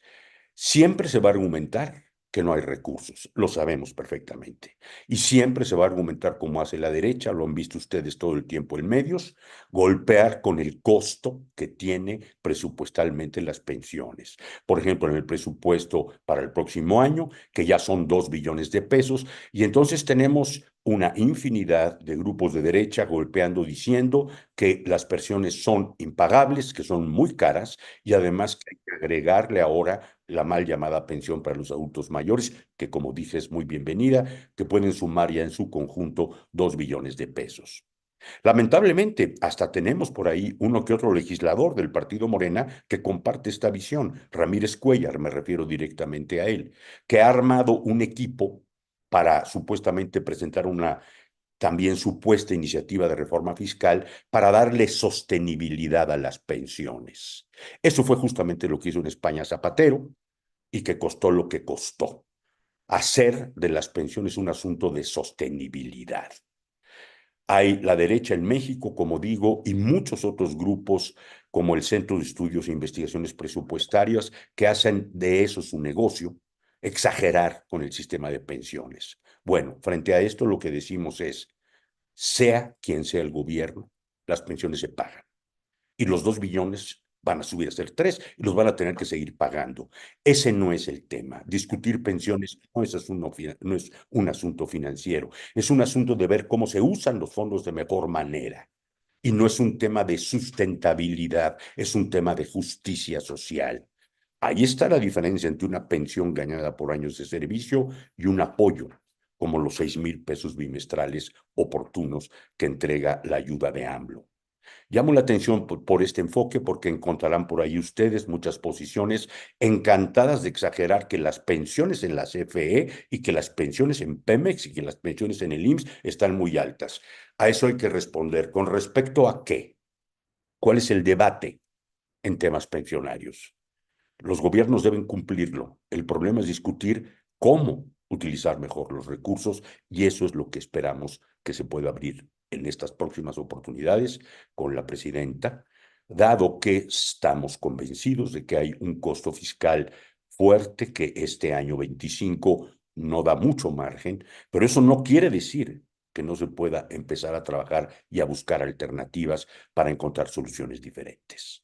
Siempre se va a argumentar que no hay recursos, lo sabemos perfectamente. Y siempre se va a argumentar como hace la derecha, lo han visto ustedes todo el tiempo en medios, golpear con el costo que tiene presupuestalmente las pensiones. Por ejemplo, en el presupuesto para el próximo año, que ya son 2 billones de pesos, y entonces tenemos una infinidad de grupos de derecha golpeando, diciendo que las pensiones son impagables, que son muy caras, y además que hay que agregarle ahora la mal llamada pensión para los adultos mayores, que como dije es muy bienvenida, que pueden sumar ya en su conjunto 2 billones de pesos. Lamentablemente, hasta tenemos por ahí uno que otro legislador del Partido Morena que comparte esta visión. Ramírez Cuéllar, me refiero directamente a él, que ha armado un equipo para supuestamente presentar una también supuesta iniciativa de reforma fiscal para darle sostenibilidad a las pensiones. Eso fue justamente lo que hizo en España Zapatero y que costó lo que costó. Hacer de las pensiones un asunto de sostenibilidad. Hay la derecha en México, como digo, y muchos otros grupos como el Centro de Estudios e Investigaciones Presupuestarias que hacen de eso su negocio, exagerar con el sistema de pensiones. Bueno, frente a esto lo que decimos es, sea quien sea el gobierno, las pensiones se pagan. Y los 2 billones van a subir a ser 3 y los van a tener que seguir pagando. Ese no es el tema. Discutir pensiones no es un asunto financiero, es un asunto de ver cómo se usan los fondos de mejor manera. Y no es un tema de sustentabilidad, es un tema de justicia social. Ahí está la diferencia entre una pensión ganada por años de servicio y un apoyo, como los 6,000 pesos bimestrales oportunos que entrega la ayuda de AMLO. Llamo la atención por este enfoque porque encontrarán por ahí ustedes muchas posiciones encantadas de exagerar que las pensiones en la CFE y que las pensiones en Pemex y que las pensiones en el IMSS están muy altas. A eso hay que responder. ¿Con respecto a qué? ¿Cuál es el debate en temas pensionarios? Los gobiernos deben cumplirlo. El problema es discutir cómo utilizar mejor los recursos y eso es lo que esperamos que se pueda abrir en estas próximas oportunidades con la presidenta, dado que estamos convencidos de que hay un costo fiscal fuerte que este año 25 no da mucho margen, pero eso no quiere decir que no se pueda empezar a trabajar y a buscar alternativas para encontrar soluciones diferentes.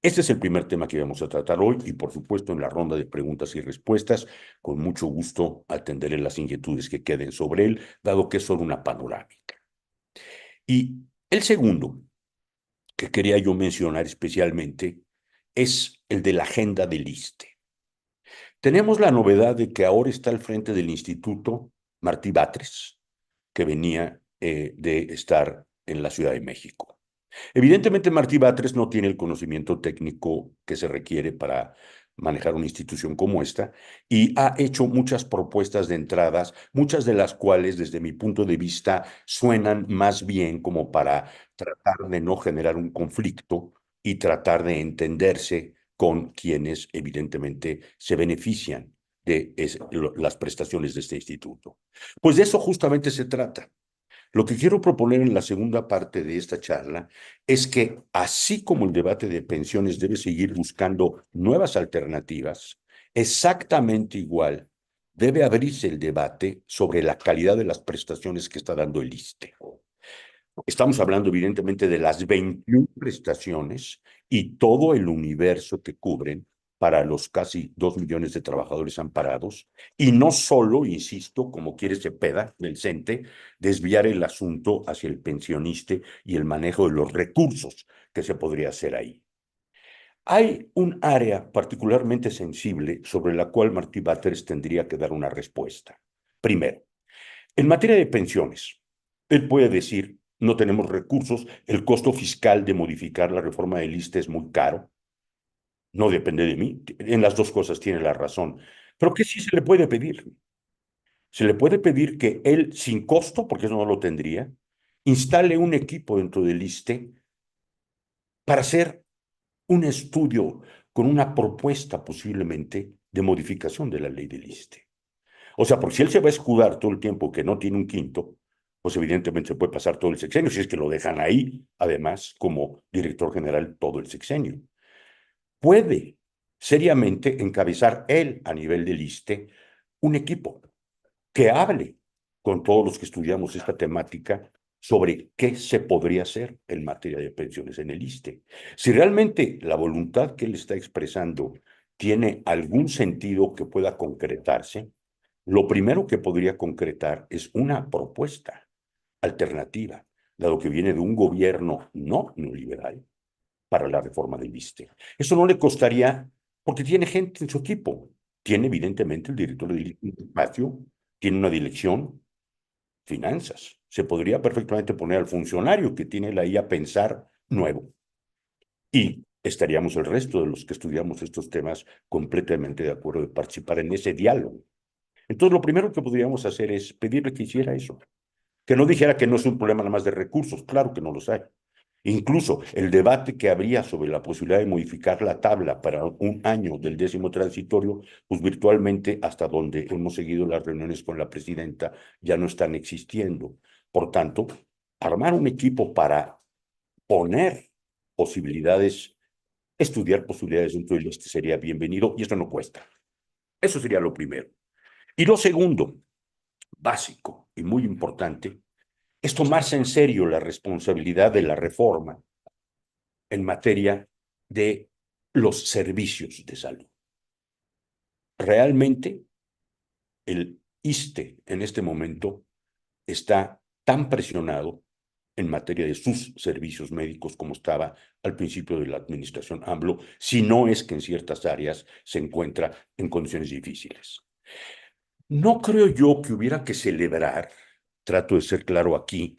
Este es el primer tema que vamos a tratar hoy y por supuesto en la ronda de preguntas y respuestas, con mucho gusto atenderé las inquietudes que queden sobre él, dado que es solo una panorámica. Y el segundo que quería yo mencionar especialmente es el de la agenda del ISSSTE. Tenemos la novedad de que ahora está al frente del instituto Martí Batres, que venía de estar en la Ciudad de México. Evidentemente, Martí Batres no tiene el conocimiento técnico que se requiere para manejar una institución como esta y ha hecho muchas propuestas de entradas, muchas de las cuales, desde mi punto de vista, suenan más bien como para tratar de no generar un conflicto y tratar de entenderse con quienes evidentemente se benefician de las prestaciones de este instituto. Pues de eso justamente se trata. Lo que quiero proponer en la segunda parte de esta charla es que, así como el debate de pensiones debe seguir buscando nuevas alternativas, exactamente igual debe abrirse el debate sobre la calidad de las prestaciones que está dando el ISSSTE. Estamos hablando evidentemente de las 21 prestaciones y todo el universo que cubren para los casi 2 millones de trabajadores amparados, y no solo, insisto, como quiere Cepeda del CENTE, desviar el asunto hacia el pensionista y el manejo de los recursos que se podría hacer ahí. Hay un área particularmente sensible sobre la cual Martí Batres tendría que dar una respuesta. Primero, en materia de pensiones, él puede decir, no tenemos recursos, el costo fiscal de modificar la reforma del ISSSTE es muy caro, no depende de mí, en las dos cosas tiene la razón. Pero ¿qué sí se le puede pedir? Se le puede pedir que él, sin costo, porque eso no lo tendría, instale un equipo dentro del ISSSTE para hacer un estudio con una propuesta posiblemente de modificación de la ley del ISSSTE. O sea, porque si él se va a escudar todo el tiempo que no tiene un quinto, pues evidentemente se puede pasar todo el sexenio, si es que lo dejan ahí, además, como director general todo el sexenio. Puede seriamente encabezar él, a nivel del ISSSTE, un equipo que hable con todos los que estudiamos esta temática sobre qué se podría hacer en materia de pensiones en el ISSSTE. Si realmente la voluntad que él está expresando tiene algún sentido que pueda concretarse, lo primero que podría concretar es una propuesta alternativa, dado que viene de un gobierno no neoliberal, para la reforma del ISSSTE. Eso no le costaría, porque tiene gente en su equipo. Tiene evidentemente el director del espacio, tiene una dirección, finanzas. Se podría perfectamente poner al funcionario que tiene la IA a pensar nuevo. Y estaríamos el resto de los que estudiamos estos temas completamente de acuerdo de participar en ese diálogo. Entonces, lo primero que podríamos hacer es pedirle que hiciera eso. Que no dijera que no es un problema nada más de recursos, claro que no los hay. Incluso el debate que habría sobre la posibilidad de modificar la tabla para un año del 10º transitorio, pues virtualmente hasta donde hemos seguido las reuniones con la presidenta ya no están existiendo. Por tanto, armar un equipo para poner posibilidades, estudiar posibilidades dentro del este sería bienvenido y eso no cuesta. Eso sería lo primero. Y lo segundo, básico y muy importante, es tomarse en serio la responsabilidad de la reforma en materia de los servicios de salud. Realmente el ISSSTE en este momento está tan presionado en materia de sus servicios médicos como estaba al principio de la administración AMLO, si no es que en ciertas áreas se encuentra en condiciones difíciles. No creo yo que hubiera que celebrar, trato de ser claro aquí,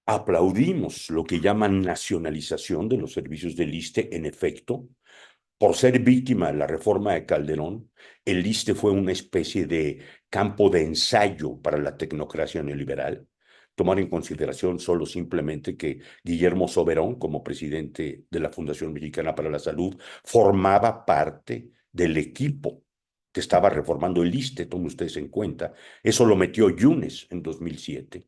aplaudimos lo que llaman nacionalización de los servicios del ISSSTE. En efecto, por ser víctima de la reforma de Calderón, el ISSSTE fue una especie de campo de ensayo para la tecnocracia neoliberal. Tomar en consideración solo simplemente que Guillermo Soberón, como presidente de la Fundación Mexicana para la Salud, formaba parte del equipo que estaba reformando el ISSSTE, tomen ustedes en cuenta. Eso lo metió Yunes en 2007.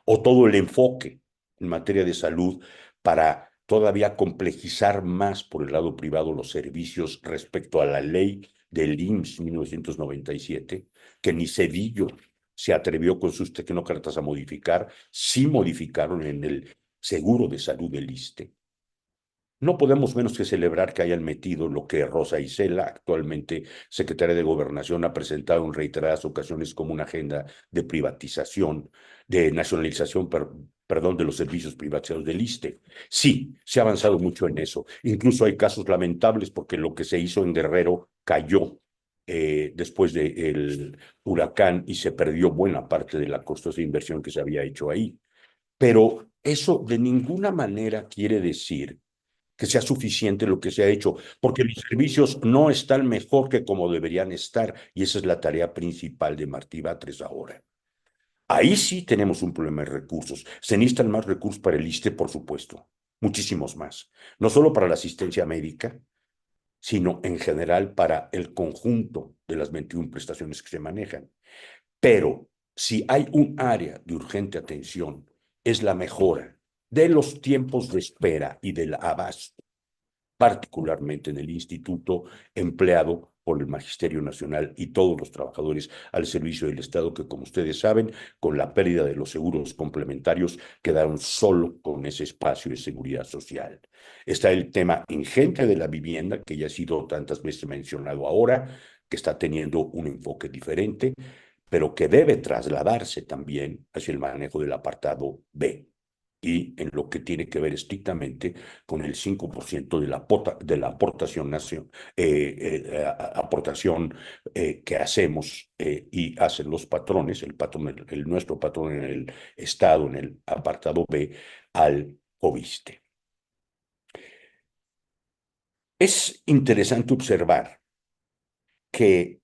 O todo el enfoque en materia de salud para todavía complejizar más por el lado privado los servicios respecto a la ley del IMSS 1997, que ni Cedillo se atrevió con sus tecnócratas a modificar, sí modificaron en el seguro de salud del ISSSTE. No podemos menos que celebrar que hayan metido lo que Rosa Isela, actualmente secretaria de Gobernación, ha presentado en reiteradas ocasiones como una agenda de privatización, de nacionalización, perdón, de los servicios privatizados del ISSSTE. Sí, se ha avanzado mucho en eso. Incluso hay casos lamentables porque lo que se hizo en Guerrero cayó después del huracán y se perdió buena parte de la costosa inversión que se había hecho ahí. Pero eso de ninguna manera quiere decir que sea suficiente lo que se ha hecho, porque los servicios no están mejor que como deberían estar, y esa es la tarea principal de Martí Batres ahora. Ahí sí tenemos un problema de recursos. Se necesitan más recursos para el ISSSTE, por supuesto, muchísimos más. No solo para la asistencia médica, sino en general para el conjunto de las 21 prestaciones que se manejan. Pero si hay un área de urgente atención, es la mejora de los tiempos de espera y del abasto, particularmente en el instituto empleado por el Magisterio Nacional y todos los trabajadores al servicio del Estado, que como ustedes saben, con la pérdida de los seguros complementarios, quedaron solo con ese espacio de seguridad social. Está el tema ingente de la vivienda, que ya ha sido tantas veces mencionado ahora, que está teniendo un enfoque diferente, pero que debe trasladarse también hacia el manejo del apartado B y en lo que tiene que ver estrictamente con el 5% de la aportación, aportación que hacemos y hacen los patrones, nuestro patrón en el Estado, en el apartado B, al COBISTE. Es interesante observar que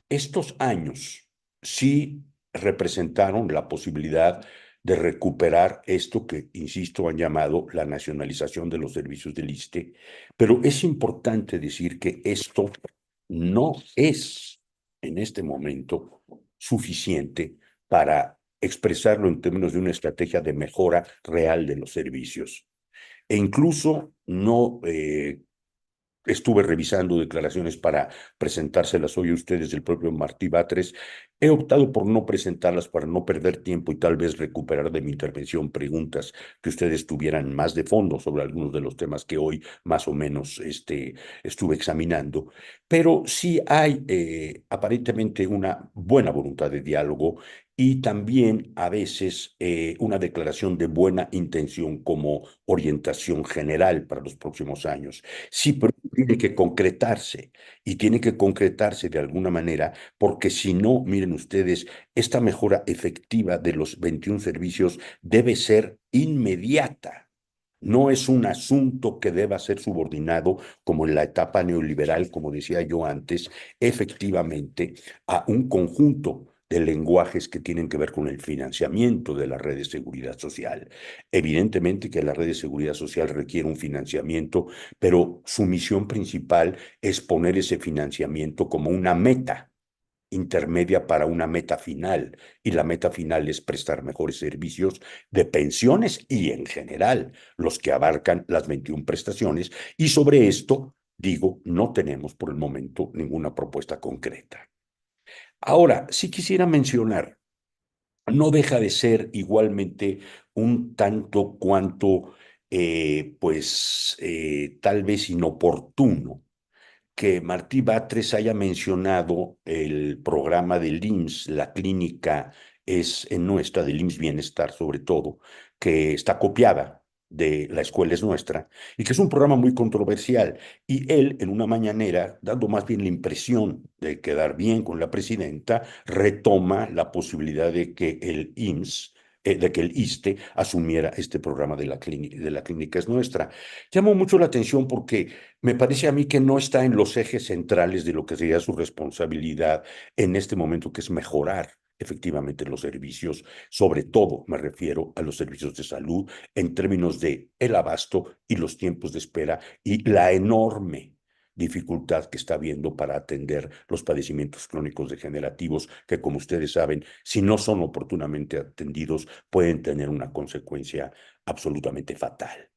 estos años sí representaron la posibilidad de recuperar esto que, insisto, han llamado la nacionalización de los servicios del ISSSTE, pero es importante decir que esto no es en este momento suficiente para expresarlo en términos de una estrategia de mejora real de los servicios. E incluso no estuve revisando declaraciones para presentárselas hoy a ustedes del propio Martí Batres. He optado por no presentarlas para no perder tiempo y tal vez recuperar de mi intervención preguntas que ustedes tuvieran más de fondo sobre algunos de los temas que hoy más o menos estuve examinando. Pero sí hay aparentemente una buena voluntad de diálogo y también a veces una declaración de buena intención como orientación general para los próximos años. Sí, pero tiene que concretarse y tiene que concretarse de alguna manera, porque si no, miren ustedes, esta mejora efectiva de los 21 servicios debe ser inmediata. No es un asunto que deba ser subordinado, como en la etapa neoliberal, como decía yo antes, efectivamente a un conjunto de lenguajes que tienen que ver con el financiamiento de la red de seguridad social. Evidentemente que la red de seguridad social requiere un financiamiento, pero su misión principal es poner ese financiamiento como una meta intermedia para una meta final, y la meta final es prestar mejores servicios de pensiones y en general los que abarcan las 21 prestaciones, y sobre esto, digo, no tenemos por el momento ninguna propuesta concreta. Ahora, sí quisiera mencionar, no deja de ser igualmente un tanto cuanto, tal vez inoportuno que Martí Batres haya mencionado el programa del IMSS, la clínica es en nuestra, del IMSS Bienestar sobre todo, que está copiada de La Escuela es Nuestra, y que es un programa muy controversial. Y él, en una mañanera, dando más bien la impresión de quedar bien con la presidenta, retoma la posibilidad de que el IMSS, de que el ISSSTE asumiera este programa de la clínica es Nuestra. Llamó mucho la atención porque me parece a mí que no está en los ejes centrales de lo que sería su responsabilidad en este momento, que es mejorar efectivamente los servicios, sobre todo me refiero a los servicios de salud en términos de el abasto y los tiempos de espera y la enorme dificultad que está habiendo para atender los padecimientos crónicos degenerativos que, como ustedes saben, si no son oportunamente atendidos, pueden tener una consecuencia absolutamente fatal.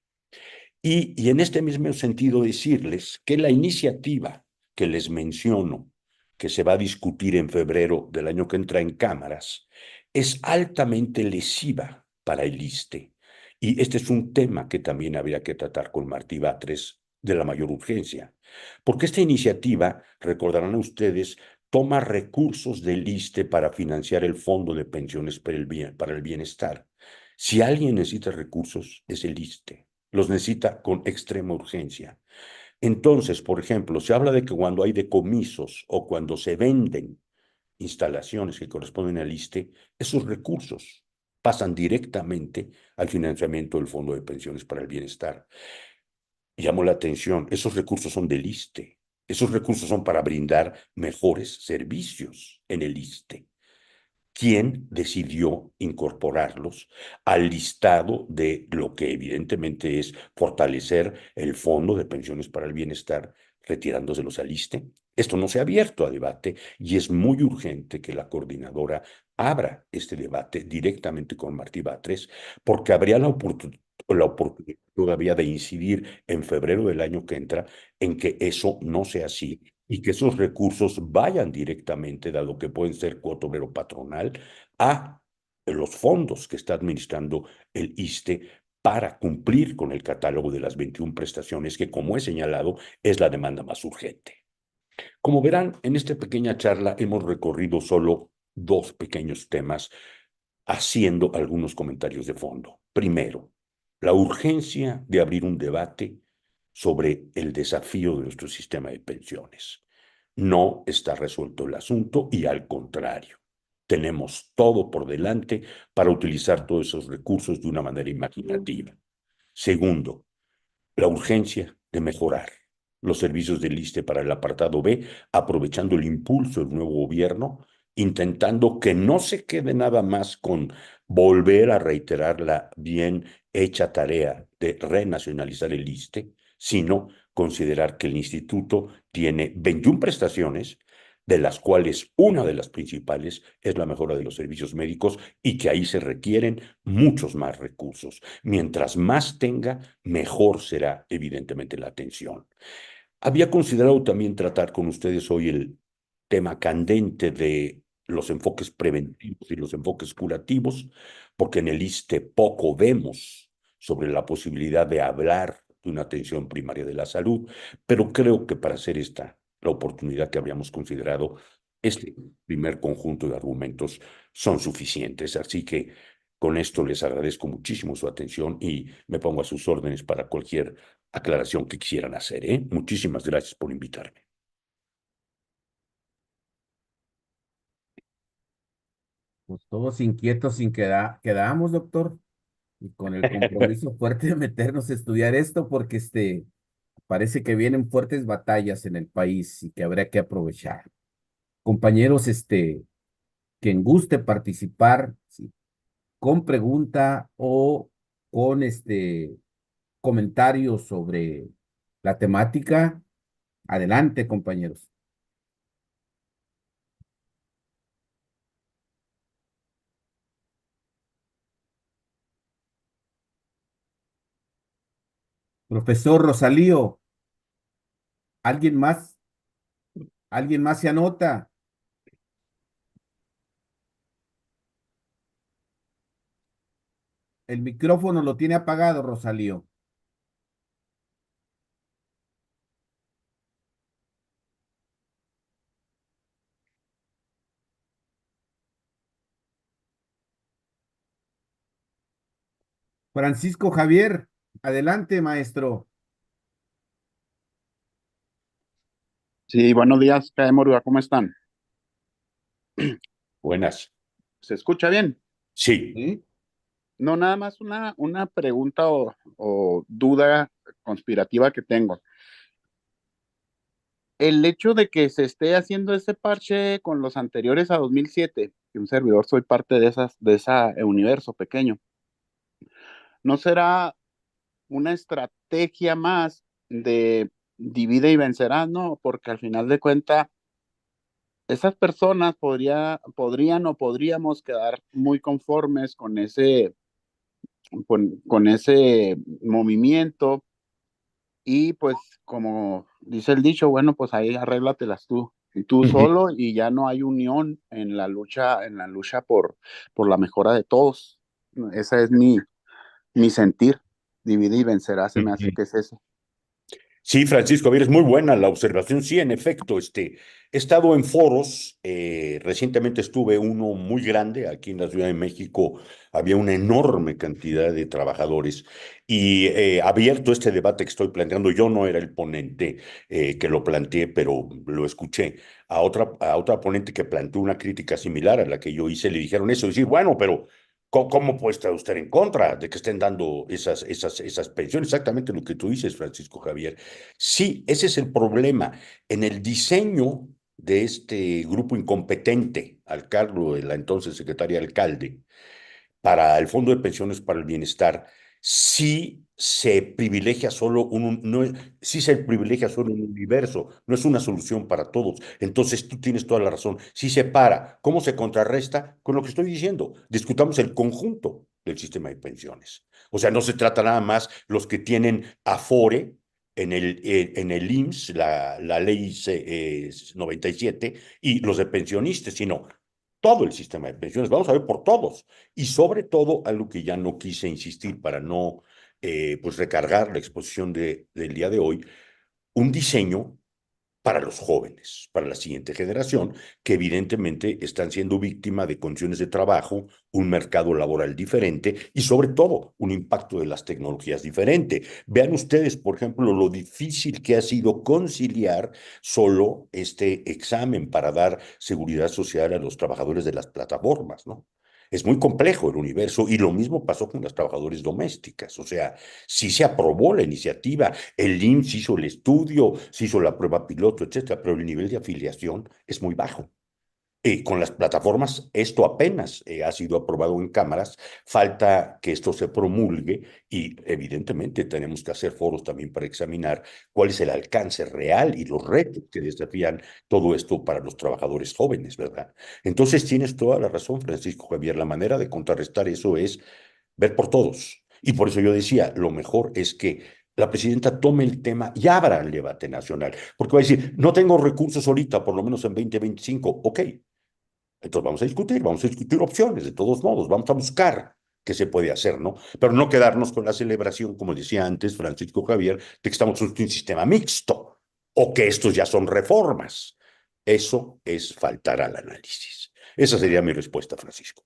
Y en este mismo sentido decirles que la iniciativa que les menciono, que se va a discutir en febrero del año que entra en cámaras, es altamente lesiva para el ISSSTE. Y este es un tema que también habría que tratar con Martí Batres de la mayor urgencia. Porque esta iniciativa, recordarán ustedes, toma recursos del ISSSTE para financiar el Fondo de Pensiones para el Bienestar. Si alguien necesita recursos, es el ISSSTE. Los necesita con extrema urgencia. Entonces, por ejemplo, se habla de que cuando hay decomisos o cuando se venden instalaciones que corresponden al ISSSTE, esos recursos pasan directamente al financiamiento del Fondo de Pensiones para el Bienestar. Llamó la atención, esos recursos son del ISSSTE, esos recursos son para brindar mejores servicios en el ISSSTE. ¿Quién decidió incorporarlos al listado de lo que evidentemente es fortalecer el Fondo de Pensiones para el Bienestar, retirándoselos al ISSSTE? Esto no se ha abierto a debate y es muy urgente que la coordinadora abra este debate directamente con Martí Batres, porque habría la oportunidad todavía de incidir en febrero del año que entra en que eso no sea así y que esos recursos vayan directamente, dado que pueden ser cuota obrero patronal, a los fondos que está administrando el ISSSTE para cumplir con el catálogo de las 21 prestaciones que, como he señalado, es la demanda más urgente. Como verán, en esta pequeña charla hemos recorrido solo dos pequeños temas, haciendo algunos comentarios de fondo. Primero, la urgencia de abrir un debate sobre el desafío de nuestro sistema de pensiones. No está resuelto el asunto y al contrario, tenemos todo por delante para utilizar todos esos recursos de una manera imaginativa. Segundo, la urgencia de mejorar los servicios del ISSSTE para el apartado B, aprovechando el impulso del nuevo gobierno, intentando que no se quede nada más con volver a reiterar la bien hecha tarea de renacionalizar el ISSSTE, sino considerar que el instituto tiene 21 prestaciones, de las cuales una de las principales es la mejora de los servicios médicos y que ahí se requieren muchos más recursos. Mientras más tenga, mejor será evidentemente la atención. Había considerado también tratar con ustedes hoy el tema candente de los enfoques preventivos y los enfoques curativos, porque en el ISSSTE poco vemos sobre la posibilidad de hablar de una atención primaria de la salud, pero creo que para hacer esta la oportunidad que habíamos considerado, este primer conjunto de argumentos son suficientes. Así que con esto les agradezco muchísimo su atención y me pongo a sus órdenes para cualquier aclaración que quisieran hacer, ¿eh? Muchísimas gracias por invitarme. Pues todos inquietos sin quedamos, doctor, y con el compromiso fuerte de meternos a estudiar esto, porque parece que vienen fuertes batallas en el país y que habrá que aprovechar. Compañeros, quien guste participar, sí, con pregunta o con comentarios sobre la temática, adelante, compañeros. Profesor Rosalío, ¿alguien más? ¿Alguien más se anota? El micrófono lo tiene apagado, Rosalío. Francisco Javier, adelante, maestro. Sí, buenos días, Cae Moruga, ¿cómo están? Buenas. ¿Se escucha bien? Sí. ¿Sí? No, nada más una pregunta o duda conspirativa que tengo. El hecho de que se esté haciendo ese parche con los anteriores a 2007, que un servidor soy parte de esa universo pequeño, ¿no será una estrategia más de divide y vencerás, no? Porque al final de cuentas, esas personas podrían o podríamos quedar muy conformes con ese movimiento y pues como dice el dicho, bueno, pues ahí arréglatelas tú y tú solo y ya no hay unión en la lucha por la mejora de todos. Ese es mi sentir. Dividir y vencerá, se me hace que es eso. Sí, Francisco, a ver, es muy buena la observación. Sí, en efecto, he estado en foros, recientemente estuve uno muy grande, aquí en la Ciudad de México había una enorme cantidad de trabajadores y abierto este debate que estoy planteando, yo no era el ponente que lo planteé, pero lo escuché a otra ponente que planteó una crítica similar a la que yo hice, le dijeron eso, decir, bueno, pero ¿Cómo puede estar usted en contra de que estén dando esas pensiones? Exactamente lo que tú dices, Francisco Javier. Sí, ese es el problema. En el diseño de este grupo incompetente al cargo de la entonces secretaria alcalde para el Fondo de Pensiones para el Bienestar, sí se privilegia solo no, sí se privilegia solo un universo, no es una solución para todos. Entonces tú tienes toda la razón. Sí se para. ¿Cómo se contrarresta? Con lo que estoy diciendo. Discutamos el conjunto del sistema de pensiones. O sea, no se trata nada más los que tienen Afore en el IMSS, la ley 97, y los de pensionistas, sino todo el sistema de pensiones. Vamos a ver por todos. Y sobre todo, algo que ya no quise insistir para no pues recargar la exposición del día de hoy, un diseño para los jóvenes, para la siguiente generación, que evidentemente están siendo víctima de condiciones de trabajo, un mercado laboral diferente y sobre todo un impacto de las tecnologías diferente. Vean ustedes, por ejemplo, lo difícil que ha sido conciliar solo este examen para dar seguridad social a los trabajadores de las plataformas, ¿no? Es muy complejo el universo y lo mismo pasó con las trabajadoras domésticas. O sea, sí se aprobó la iniciativa, el IMSS hizo el estudio, se hizo la prueba piloto, etcétera, pero el nivel de afiliación es muy bajo. Con las plataformas, esto apenas ha sido aprobado en cámaras, falta que esto se promulgue y evidentemente tenemos que hacer foros también para examinar cuál es el alcance real y los retos que desafían todo esto para los trabajadores jóvenes, ¿verdad? Entonces tienes toda la razón, Francisco Javier, la manera de contrarrestar eso es ver por todos. Y por eso yo decía, lo mejor es que la presidenta tome el tema y abra el debate nacional, porque va a decir, no tengo recursos ahorita, por lo menos en 2025, ok, entonces vamos a discutir opciones, de todos modos, vamos a buscar qué se puede hacer, ¿no? Pero no quedarnos con la celebración, como decía antes Francisco Javier, de que estamos en un sistema mixto o que estos ya son reformas. Eso es faltar al análisis. Esa sería mi respuesta, Francisco.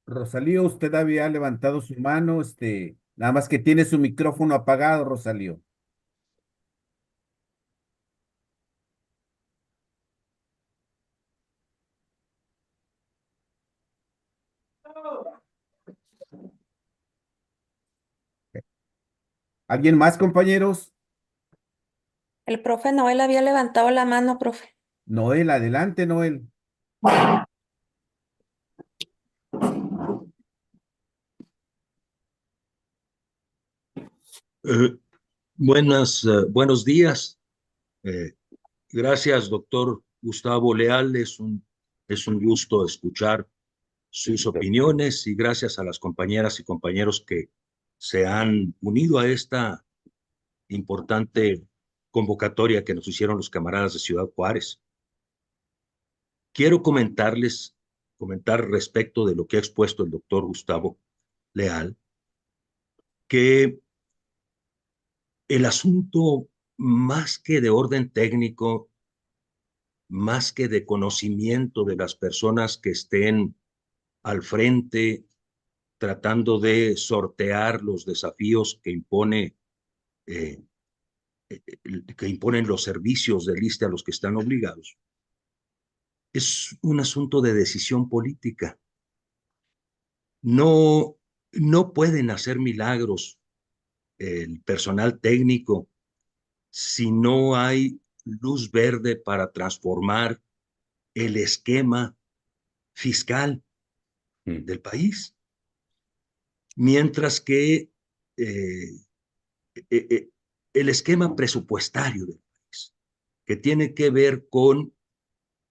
Rosalío, usted había levantado su mano, nada más que tiene su micrófono apagado, Rosalío. ¿Alguien más, compañeros? El profe Noel había levantado la mano, profe. Noel, adelante, Noel. Eh, buenos días. Eh, Gracias, doctor Gustavo Leal. Es un gusto escuchar sus opiniones y gracias a las compañeras y compañeros que se han unido a esta importante convocatoria que nos hicieron los camaradas de Ciudad Juárez. Quiero comentar respecto de lo que ha expuesto el doctor Gustavo Leal, que el asunto, más que de orden técnico, más que de conocimiento de las personas que estén al frente tratando de sortear los desafíos eh, que imponen los servicios del ISSSTE a los que están obligados, es un asunto de decisión política. No, no pueden hacer milagros el personal técnico si no hay luz verde para transformar el esquema fiscal del país. Mientras que eh, eh, eh, el esquema presupuestario del país, que tiene que ver con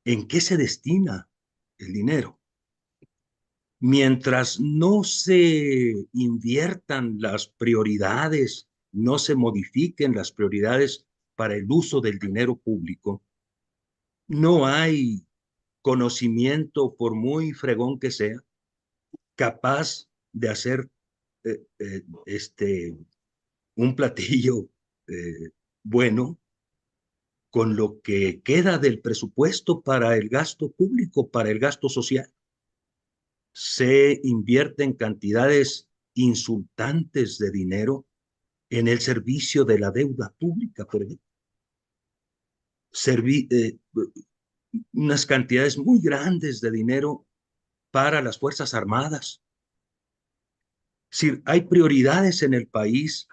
en qué se destina el dinero, mientras no se inviertan las prioridades, no se modifiquen las prioridades para el uso del dinero público, no hay conocimiento, por muy fregón que sea, capaz de hacer un platillo bueno con lo que queda del presupuesto para el gasto público, para el gasto social. Se invierten cantidades insultantes de dinero en el servicio de la deuda pública, por ejemplo. unas cantidades muy grandes de dinero para las Fuerzas Armadas. Es decir, hay prioridades en el país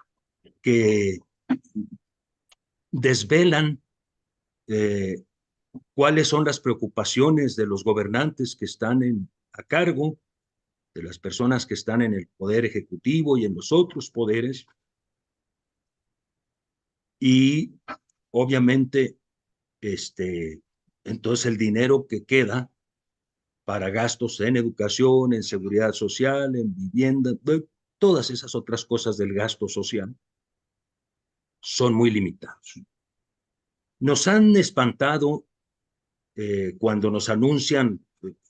que desvelan cuáles son las preocupaciones de los gobernantes que están a cargo, de las personas que están en el poder ejecutivo y en los otros poderes. Y obviamente, entonces el dinero que queda para gastos en educación, en seguridad social, en vivienda, todas esas otras cosas del gasto social son muy limitados. Nos han espantado cuando nos anuncian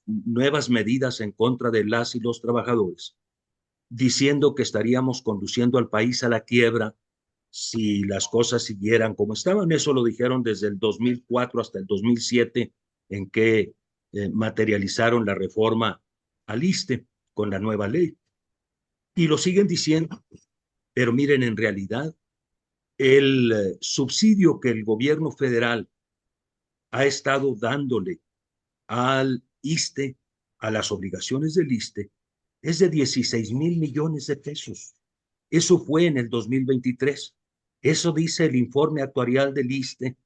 nuevas medidas en contra de las y los trabajadores, diciendo que estaríamos conduciendo al país a la quiebra si las cosas siguieran como estaban. Eso lo dijeron desde el 2004 hasta el 2007, en que materializaron la reforma al ISSSTE con la nueva ley. Y lo siguen diciendo, pero miren, en realidad, el subsidio que el gobierno federal ha estado dándole al ISSSTE, a las obligaciones del ISSSTE, es de 16,000 millones de pesos. Eso fue en el 2023. Eso dice el informe actuarial del ISSSTE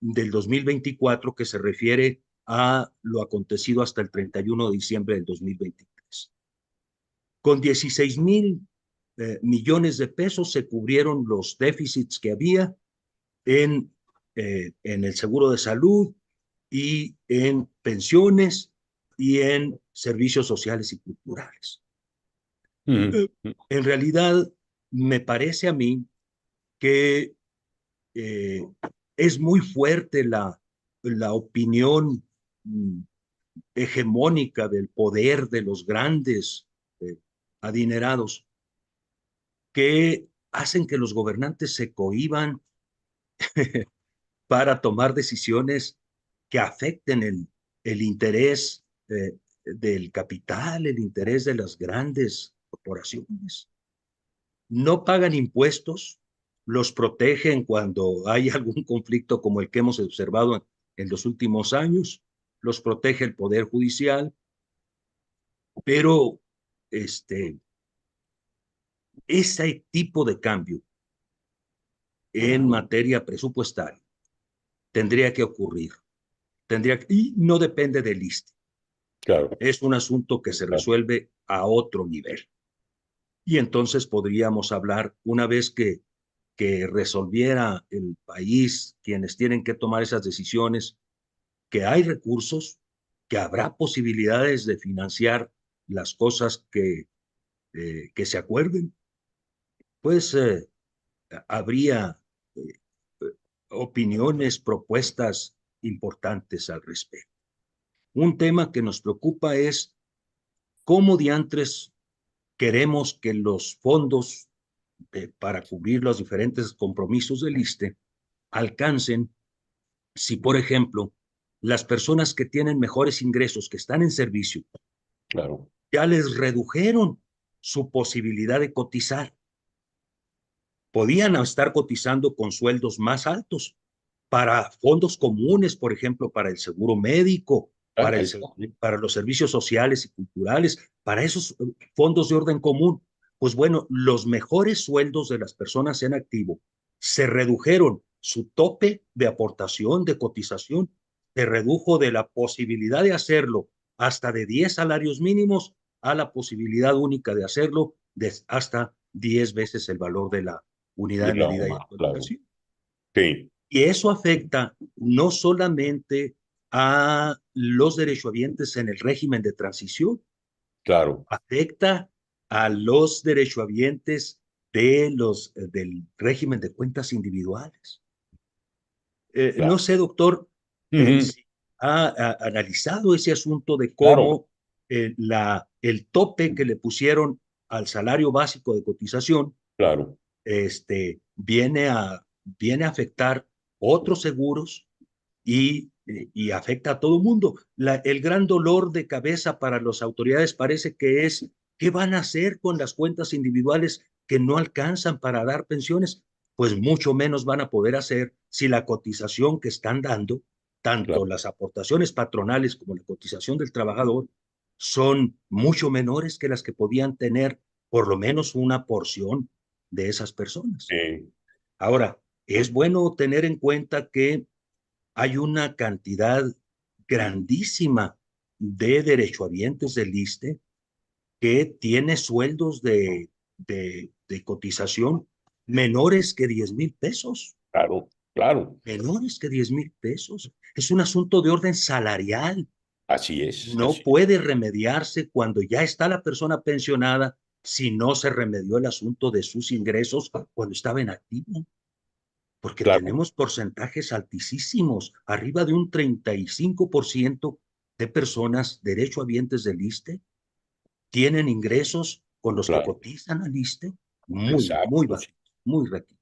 del 2024, que se refiere a lo acontecido hasta el 31 de diciembre del 2023. Con 16,000 millones de pesos se cubrieron los déficits que había en el seguro de salud y en pensiones y en servicios sociales y culturales. En realidad, me parece a mí que es muy fuerte la opinión hegemónica del poder de los grandes adinerados, que hacen que los gobernantes se cohíban para tomar decisiones que afecten el interés del capital, el interés de las grandes corporaciones. No pagan impuestos, los protegen cuando hay algún conflicto como el que hemos observado en los últimos años, los protege el Poder Judicial, pero ese tipo de cambio en materia presupuestaria tendría que ocurrir. Y no depende del ISSSTE. Claro. Es un asunto que se resuelve a otro nivel. Y entonces podríamos hablar, una vez que resolviera el país, quienes tienen que tomar esas decisiones, que hay recursos, que habrá posibilidades de financiar las cosas que se acuerden, pues habría opiniones, propuestas importantes al respecto. Un tema que nos preocupa es cómo diantres queremos que los fondos para cubrir los diferentes compromisos del ISSSTE alcancen si, por ejemplo, las personas que tienen mejores ingresos, que están en servicio, Claro. ya les redujeron su posibilidad de cotizar. Podían estar cotizando con sueldos más altos para fondos comunes, por ejemplo, para el seguro médico, para los servicios sociales y culturales, para esos fondos de orden común. Pues bueno, los mejores sueldos de las personas en activo se redujeron, su tope de aportación, de cotización, se redujo de la posibilidad de hacerlo hasta de 10 salarios mínimos a la posibilidad única de hacerlo de hasta 10 veces el valor de la unidad de medida y actualización. Claro. Sí. Y eso afecta no solamente a los derechohabientes en el régimen de transición, Claro. afecta a los derechohabientes del régimen de cuentas individuales. Claro. No sé, doctor, si ha analizado ese asunto de cómo el tope que le pusieron al salario básico de cotización Claro. viene a afectar otros seguros y afecta a todo el mundo. El gran dolor de cabeza para las autoridades parece que es ¿qué van a hacer con las cuentas individuales que no alcanzan para dar pensiones? Pues mucho menos van a poder hacer si la cotización que están dando tanto Claro. las aportaciones patronales como la cotización del trabajador son mucho menores que las que podían tener por lo menos una porción de esas personas. Ahora, es bueno tener en cuenta que hay una cantidad grandísima de derechohabientes del ISSSTE que tiene sueldos de cotización menores que 10,000 pesos. Claro, claro. Menores que 10,000 pesos. Es un asunto de orden salarial. Así es. No Así. puede remediarse cuando ya está la persona pensionada si no se remedió el asunto de sus ingresos cuando estaba en activo. Porque Claro, tenemos porcentajes altísimos, arriba de un 35% de personas derechohabientes del ISSSTE tienen ingresos con los que claro. cotizan al ISSSTE muy Exacto. bajos, muy requisitos.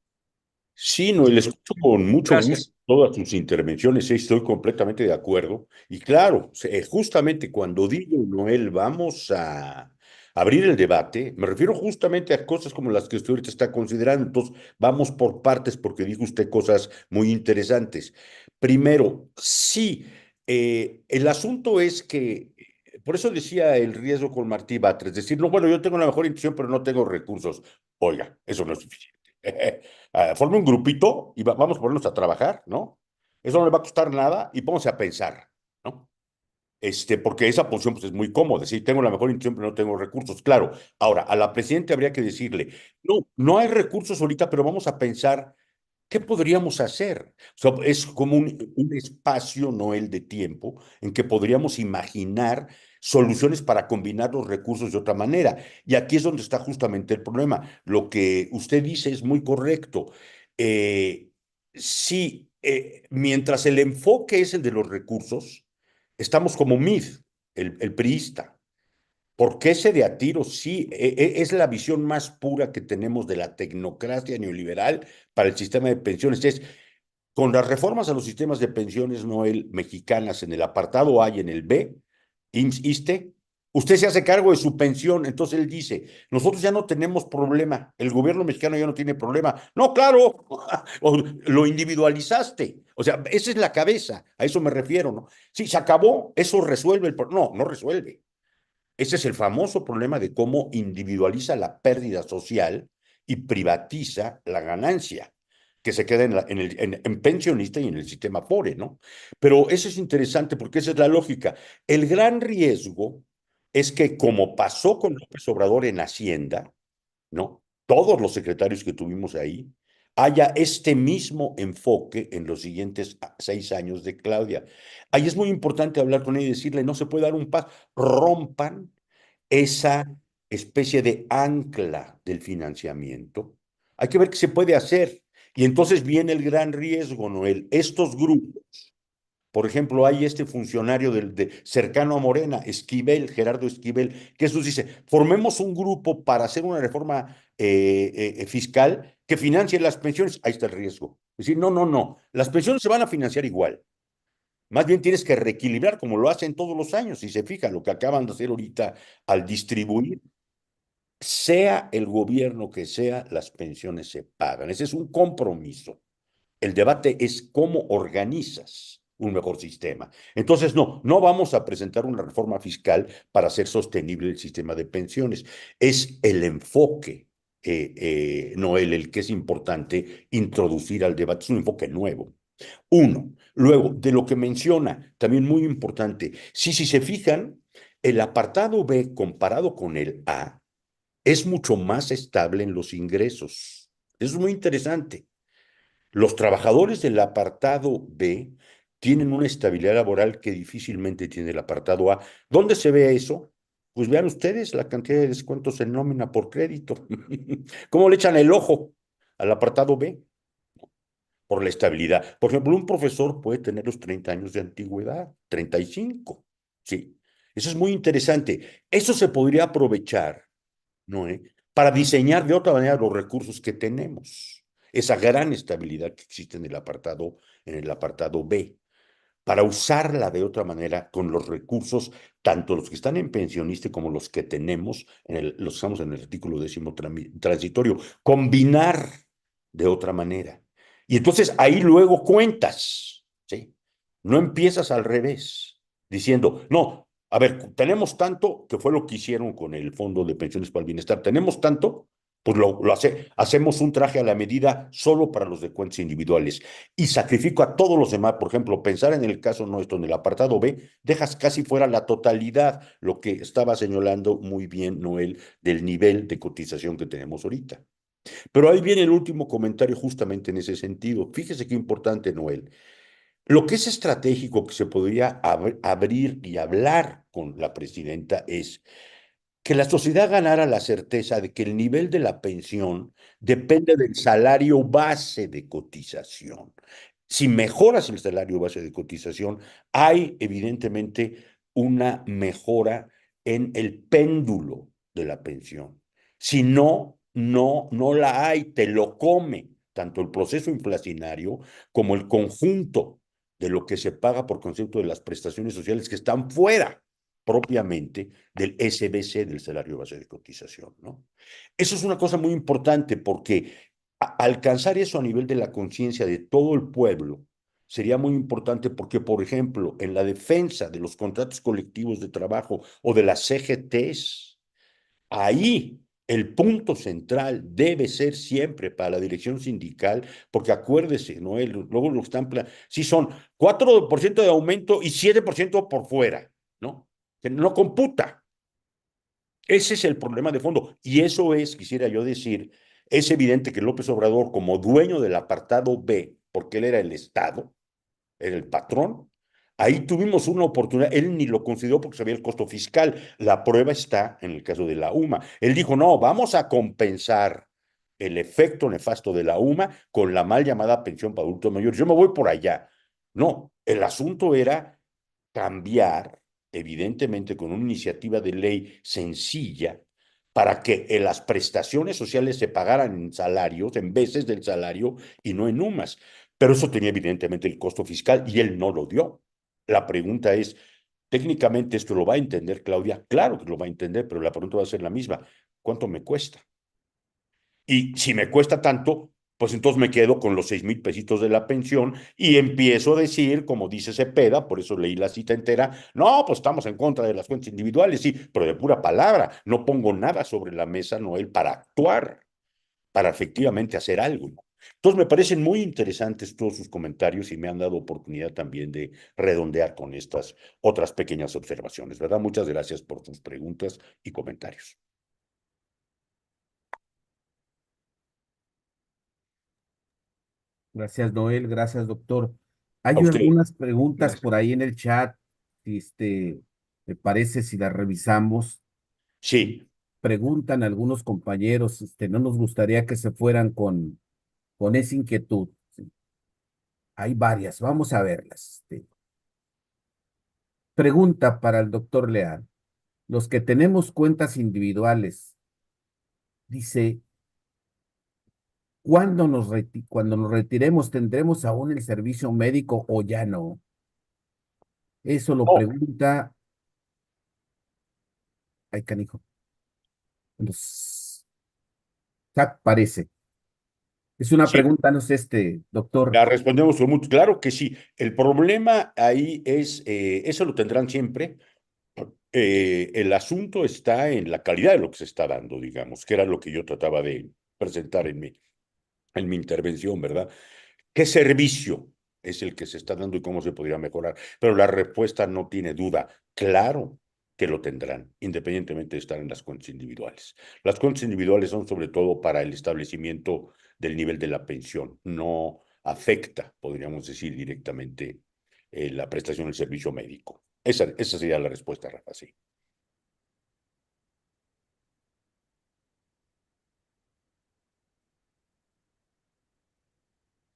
Sí, Noel, escucho con mucho gusto Gracias. todas tus intervenciones, estoy completamente de acuerdo. Y claro, justamente cuando digo, Noel, vamos a abrir el debate, me refiero justamente a cosas como las que usted ahorita está considerando. Entonces, vamos por partes porque dijo usted cosas muy interesantes. Primero, sí, el asunto es que, por eso decía el riesgo con Martí Batres, decir, no, bueno, yo tengo la mejor intención, pero no tengo recursos. Oiga, eso no es suficiente. Forme un grupito y vamos a ponernos a trabajar, ¿no? Eso no le va a costar nada y pónganse a pensar, ¿no? Porque esa posición pues, es muy cómoda. Sí, tengo la mejor intención, pero no tengo recursos. Claro, ahora, a la presidenta habría que decirle, no, no hay recursos ahorita, pero vamos a pensar qué podríamos hacer. O sea, es como un espacio, no el de tiempo, en que podríamos imaginar soluciones para combinar los recursos de otra manera. Y aquí es donde está justamente el problema. Lo que usted dice es muy correcto. Eh, sí, mientras el enfoque es el de los recursos, estamos como MID, el priista. Porque ese de a tiro sí es la visión más pura que tenemos de la tecnocracia neoliberal para el sistema de pensiones. Es con las reformas a los sistemas de pensiones, Noel, mexicanas en el apartado A y en el B, IMSS, ISSSTE, usted se hace cargo de su pensión. Entonces él dice, nosotros ya no tenemos problema, el gobierno mexicano ya no tiene problema. No, claro, lo individualizaste. O sea, esa es la cabeza, a eso me refiero, ¿no? Sí, se acabó, eso resuelve el problema. No, no resuelve. Ese es el famoso problema de cómo individualiza la pérdida social y privatiza la ganancia, que se queda en pensionista y en el sistema pobre, ¿no? Pero eso es interesante porque esa es la lógica. El gran riesgo es que, como pasó con López Obrador en Hacienda, ¿no? Todos los secretarios que tuvimos ahí, haya este mismo enfoque en los siguientes 6 años de Claudia. Ahí es muy importante hablar con ella y decirle, no se puede dar un paso, rompan esa especie de ancla del financiamiento. Hay que ver qué se puede hacer. Y entonces viene el gran riesgo, Noel. Estos grupos, por ejemplo, hay este funcionario cercano a Morena, Esquivel, Gerardo Esquivel, que eso dice, formemos un grupo para hacer una reforma fiscal que financie las pensiones. Ahí está el riesgo. Es decir, no, no, no, las pensiones se van a financiar igual. Más bien tienes que reequilibrar como lo hacen todos los años. Si se fijan lo que acaban de hacer ahorita al distribuir, sea el gobierno que sea, las pensiones se pagan. Ese es un compromiso. El debate es cómo organizas un mejor sistema. Entonces, no, no vamos a presentar una reforma fiscal para hacer sostenible el sistema de pensiones. Es el enfoque, Noel, el que es importante introducir al debate. Es un enfoque nuevo. Uno. Luego, de lo que menciona, también muy importante, si se fijan, el apartado B comparado con el A es mucho más estable en los ingresos. Eso es muy interesante. Los trabajadores del apartado B tienen una estabilidad laboral que difícilmente tiene el apartado A. ¿Dónde se ve eso? Pues vean ustedes la cantidad de descuentos en nómina por crédito. ¿Cómo le echan el ojo al apartado B? Por la estabilidad. Por ejemplo, un profesor puede tener los 30 años de antigüedad, 35. Sí, eso es muy interesante. Eso se podría aprovechar, ¿no? Para diseñar de otra manera los recursos que tenemos. Esa gran estabilidad que existe en el apartado B, para usarla de otra manera con los recursos, tanto los que están en pensionista como los que tenemos, los usamos en el artículo 10º transitorio, combinar de otra manera. Y entonces ahí luego cuentas, ¿sí? No empiezas al revés, diciendo, no, a ver, tenemos tanto, que fue lo que hicieron con el Fondo de Pensiones para el Bienestar, tenemos tanto, pues hacemos un traje a la medida solo para los de cuentas individuales y sacrifico a todos los demás. Por ejemplo, pensar en el caso nuestro, en el apartado B, dejas casi fuera la totalidad, lo que estaba señalando muy bien Noel del nivel de cotización que tenemos ahorita. Pero ahí viene el último comentario justamente en ese sentido. Fíjese qué importante, Noel. Lo que es estratégico que se podría abrir y hablar con la presidenta es que la sociedad ganara la certeza de que el nivel de la pensión depende del salario base de cotización. Si mejoras el salario base de cotización, hay evidentemente una mejora en el péndulo de la pensión. Si no, no la hay, te lo come tanto el proceso inflacionario como el conjunto de lo que se paga por concepto de las prestaciones sociales que están fuera propiamente del SBC, del salario base de cotización, ¿no? Eso es una cosa muy importante porque alcanzar eso a nivel de la conciencia de todo el pueblo sería muy importante porque, por ejemplo, en la defensa de los contratos colectivos de trabajo o de las CGTs, ahí el punto central debe ser siempre para la dirección sindical, porque acuérdese, ¿no? Luego lo están, sí son 4% de aumento y 7% por fuera, ¿no? Que no computa. Ese es el problema de fondo. Y eso es, quisiera yo decir, es evidente que López Obrador, como dueño del apartado B, porque él era el Estado, era el patrón, ahí tuvimos una oportunidad. Él ni lo consideró porque sabía el costo fiscal. La prueba está en el caso de la UMA. Él dijo, no, vamos a compensar el efecto nefasto de la UMA con la mal llamada pensión para adultos mayores. Yo me voy por allá. No, el asunto era cambiar, evidentemente con una iniciativa de ley sencilla, para que las prestaciones sociales se pagaran en salarios, en veces del salario y no en UMAS. Pero eso tenía evidentemente el costo fiscal y él no lo dio. La pregunta es, técnicamente esto lo va a entender Claudia, claro que lo va a entender, pero la pregunta va a ser la misma, ¿cuánto me cuesta? Y si me cuesta tanto, pues entonces me quedo con los 6,000 pesitos de la pensión y empiezo a decir, como dice Cepeda, por eso leí la cita entera, no, pues estamos en contra de las cuentas individuales, sí, pero de pura palabra, no pongo nada sobre la mesa, Noel, para actuar, para efectivamente hacer algo. Entonces me parecen muy interesantes todos sus comentarios y me han dado oportunidad también de redondear con estas otras pequeñas observaciones, ¿verdad? Muchas gracias por sus preguntas y comentarios. Gracias, Noel. Gracias, doctor. A Hay usted. algunas preguntas Gracias. por ahí en el chat. ¿Me parece si las revisamos? Sí, Preguntan algunos compañeros, no nos gustaría que se fueran con esa inquietud. ¿Sí? Hay varias, vamos a verlas. Pregunta para el doctor Leal. Los que tenemos cuentas individuales, dice, cuando nos retiremos, ¿tendremos aún el servicio médico o ya no? Eso lo no, pregunta, ay, canijo. Nos parece. Es una sí, pregunta, no sé, doctor. la respondemos con mucho. Claro que sí. El problema ahí es, eso lo tendrán siempre. El asunto está en la calidad de lo que se está dando, digamos, que era lo que yo trataba de presentar en mi intervención, ¿verdad? ¿Qué servicio es el que se está dando y cómo se podría mejorar? Pero la respuesta no tiene duda. Claro que lo tendrán, independientemente de estar en las cuentas individuales. Las cuentas individuales son sobre todo para el establecimiento del nivel de la pensión. No afecta, podríamos decir, directamente la prestación del servicio médico. Esa sería la respuesta, Rafa, sí.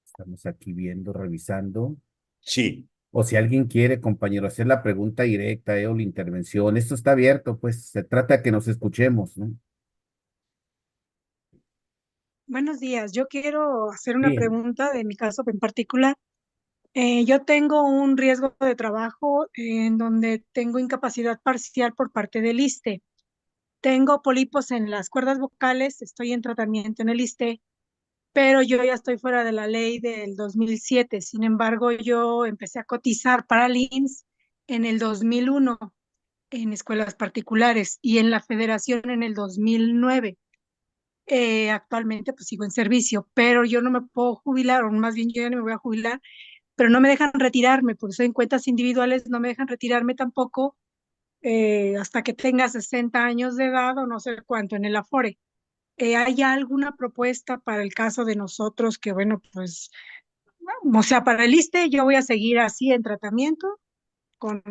Estamos aquí viendo, revisando. Sí, O si alguien quiere, compañero, hacer la pregunta directa, o la intervención. Esto está abierto, pues se trata de que nos escuchemos, ¿no? Buenos días, yo quiero hacer una Bien, pregunta de mi caso en particular. Yo tengo un riesgo de trabajo en donde tengo incapacidad parcial por parte del ISSSTE. Tengo pólipos en las cuerdas vocales, estoy en tratamiento en el ISSSTE pero yo ya estoy fuera de la ley del 2007. Sin embargo, yo empecé a cotizar para el IMSS en el 2001 en escuelas particulares y en la federación en el 2009. Actualmente pues sigo en servicio, pero yo no me puedo jubilar, o más bien yo ya no me voy a jubilar, pero no me dejan retirarme, porque soy en cuentas individuales, no me dejan retirarme tampoco hasta que tenga 60 años de edad o no sé cuánto en el Afore. ¿Hay alguna propuesta para el caso de nosotros que, bueno, pues, o sea, para el ISSSTE yo voy a seguir así en tratamiento, con,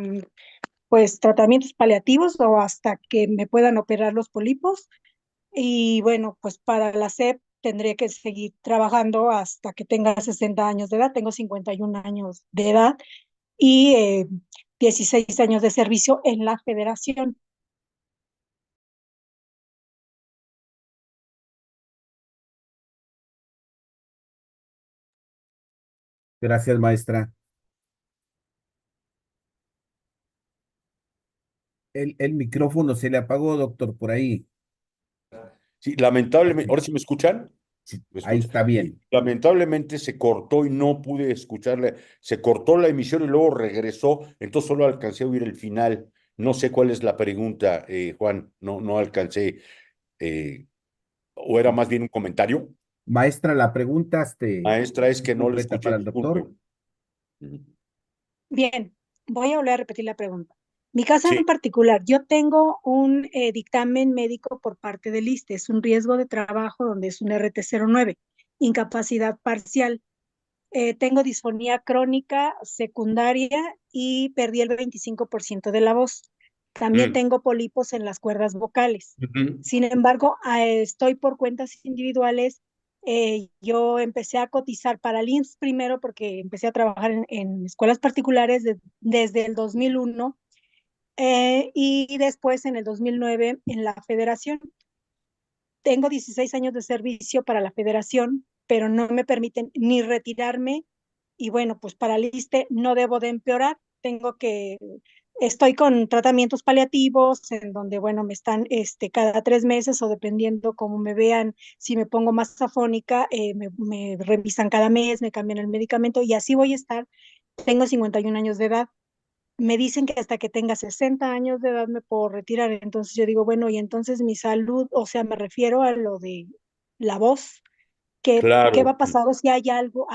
pues, tratamientos paliativos o hasta que me puedan operar los pólipos? Y bueno, pues para la SEP tendré que seguir trabajando hasta que tenga 60 años de edad. Tengo 51 años de edad y 16 años de servicio en la federación. Gracias, maestra. El micrófono se le apagó, doctor, por ahí. Sí, lamentablemente, ¿ahora sí me escuchan? Sí, ¿Me ahí escuchan? está bien. Lamentablemente se cortó y no pude escucharle. Se cortó la emisión y luego regresó, entonces solo alcancé a oír el final. No sé cuál es la pregunta, Juan, no alcancé. eh, ¿O era más bien un comentario? Maestra, la pregunta Maestra, es es que no le completa escuché, para el doctor. disculpe. Ujú. Bien, voy a volver a repetir la pregunta. Mi caso Sí. en particular, yo tengo un dictamen médico por parte del ISSSTE, es un riesgo de trabajo donde es un RT09, incapacidad parcial. Tengo disfonía crónica secundaria y perdí el 25% de la voz. También Mm, tengo pólipos en las cuerdas vocales. ujú. Sin embargo, estoy por cuentas individuales. Yo empecé a cotizar para el IMSS primero porque empecé a trabajar en escuelas particulares desde el 2001 y después en el 2009 en la federación. Tengo 16 años de servicio para la federación, pero no me permiten ni retirarme y bueno, pues para el ISSSTE no debo de empeorar, estoy con tratamientos paliativos en donde, bueno, me están cada 3 meses o dependiendo cómo me vean, si me pongo más afónica, me revisan cada mes, me cambian el medicamento y así voy a estar. Tengo 51 años de edad. Me dicen que hasta que tenga 60 años de edad me puedo retirar. Entonces yo digo, bueno, y entonces mi salud, o sea, me refiero a lo de la voz, ¿qué va Claro, a pasar? O si hay algo,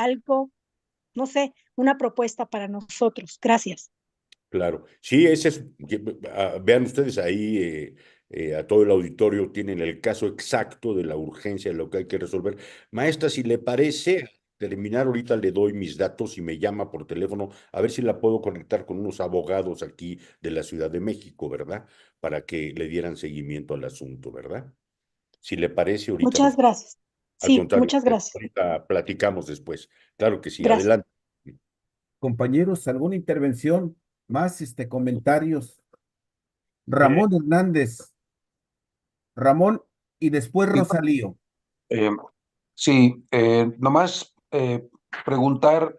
no sé, una propuesta para nosotros. Gracias. claro. Sí, ese es, vean ustedes ahí, a todo el auditorio tienen el caso exacto de la urgencia de lo que hay que resolver. Maestra, si le parece terminar, ahorita le doy mis datos y me llama por teléfono, a ver si la puedo conectar con unos abogados aquí de la Ciudad de México, ¿verdad? Para que le dieran seguimiento al asunto, ¿verdad? Si le parece, ahorita Muchas nos... gracias. Al Sí, contrario, muchas gracias. ahorita platicamos después. Claro que sí, Gracias. adelante. Compañeros, ¿alguna intervención más, comentarios? Mire, Ramón Hernández, Ramón y después Sí, Rosalío. eh, sí, nomás preguntar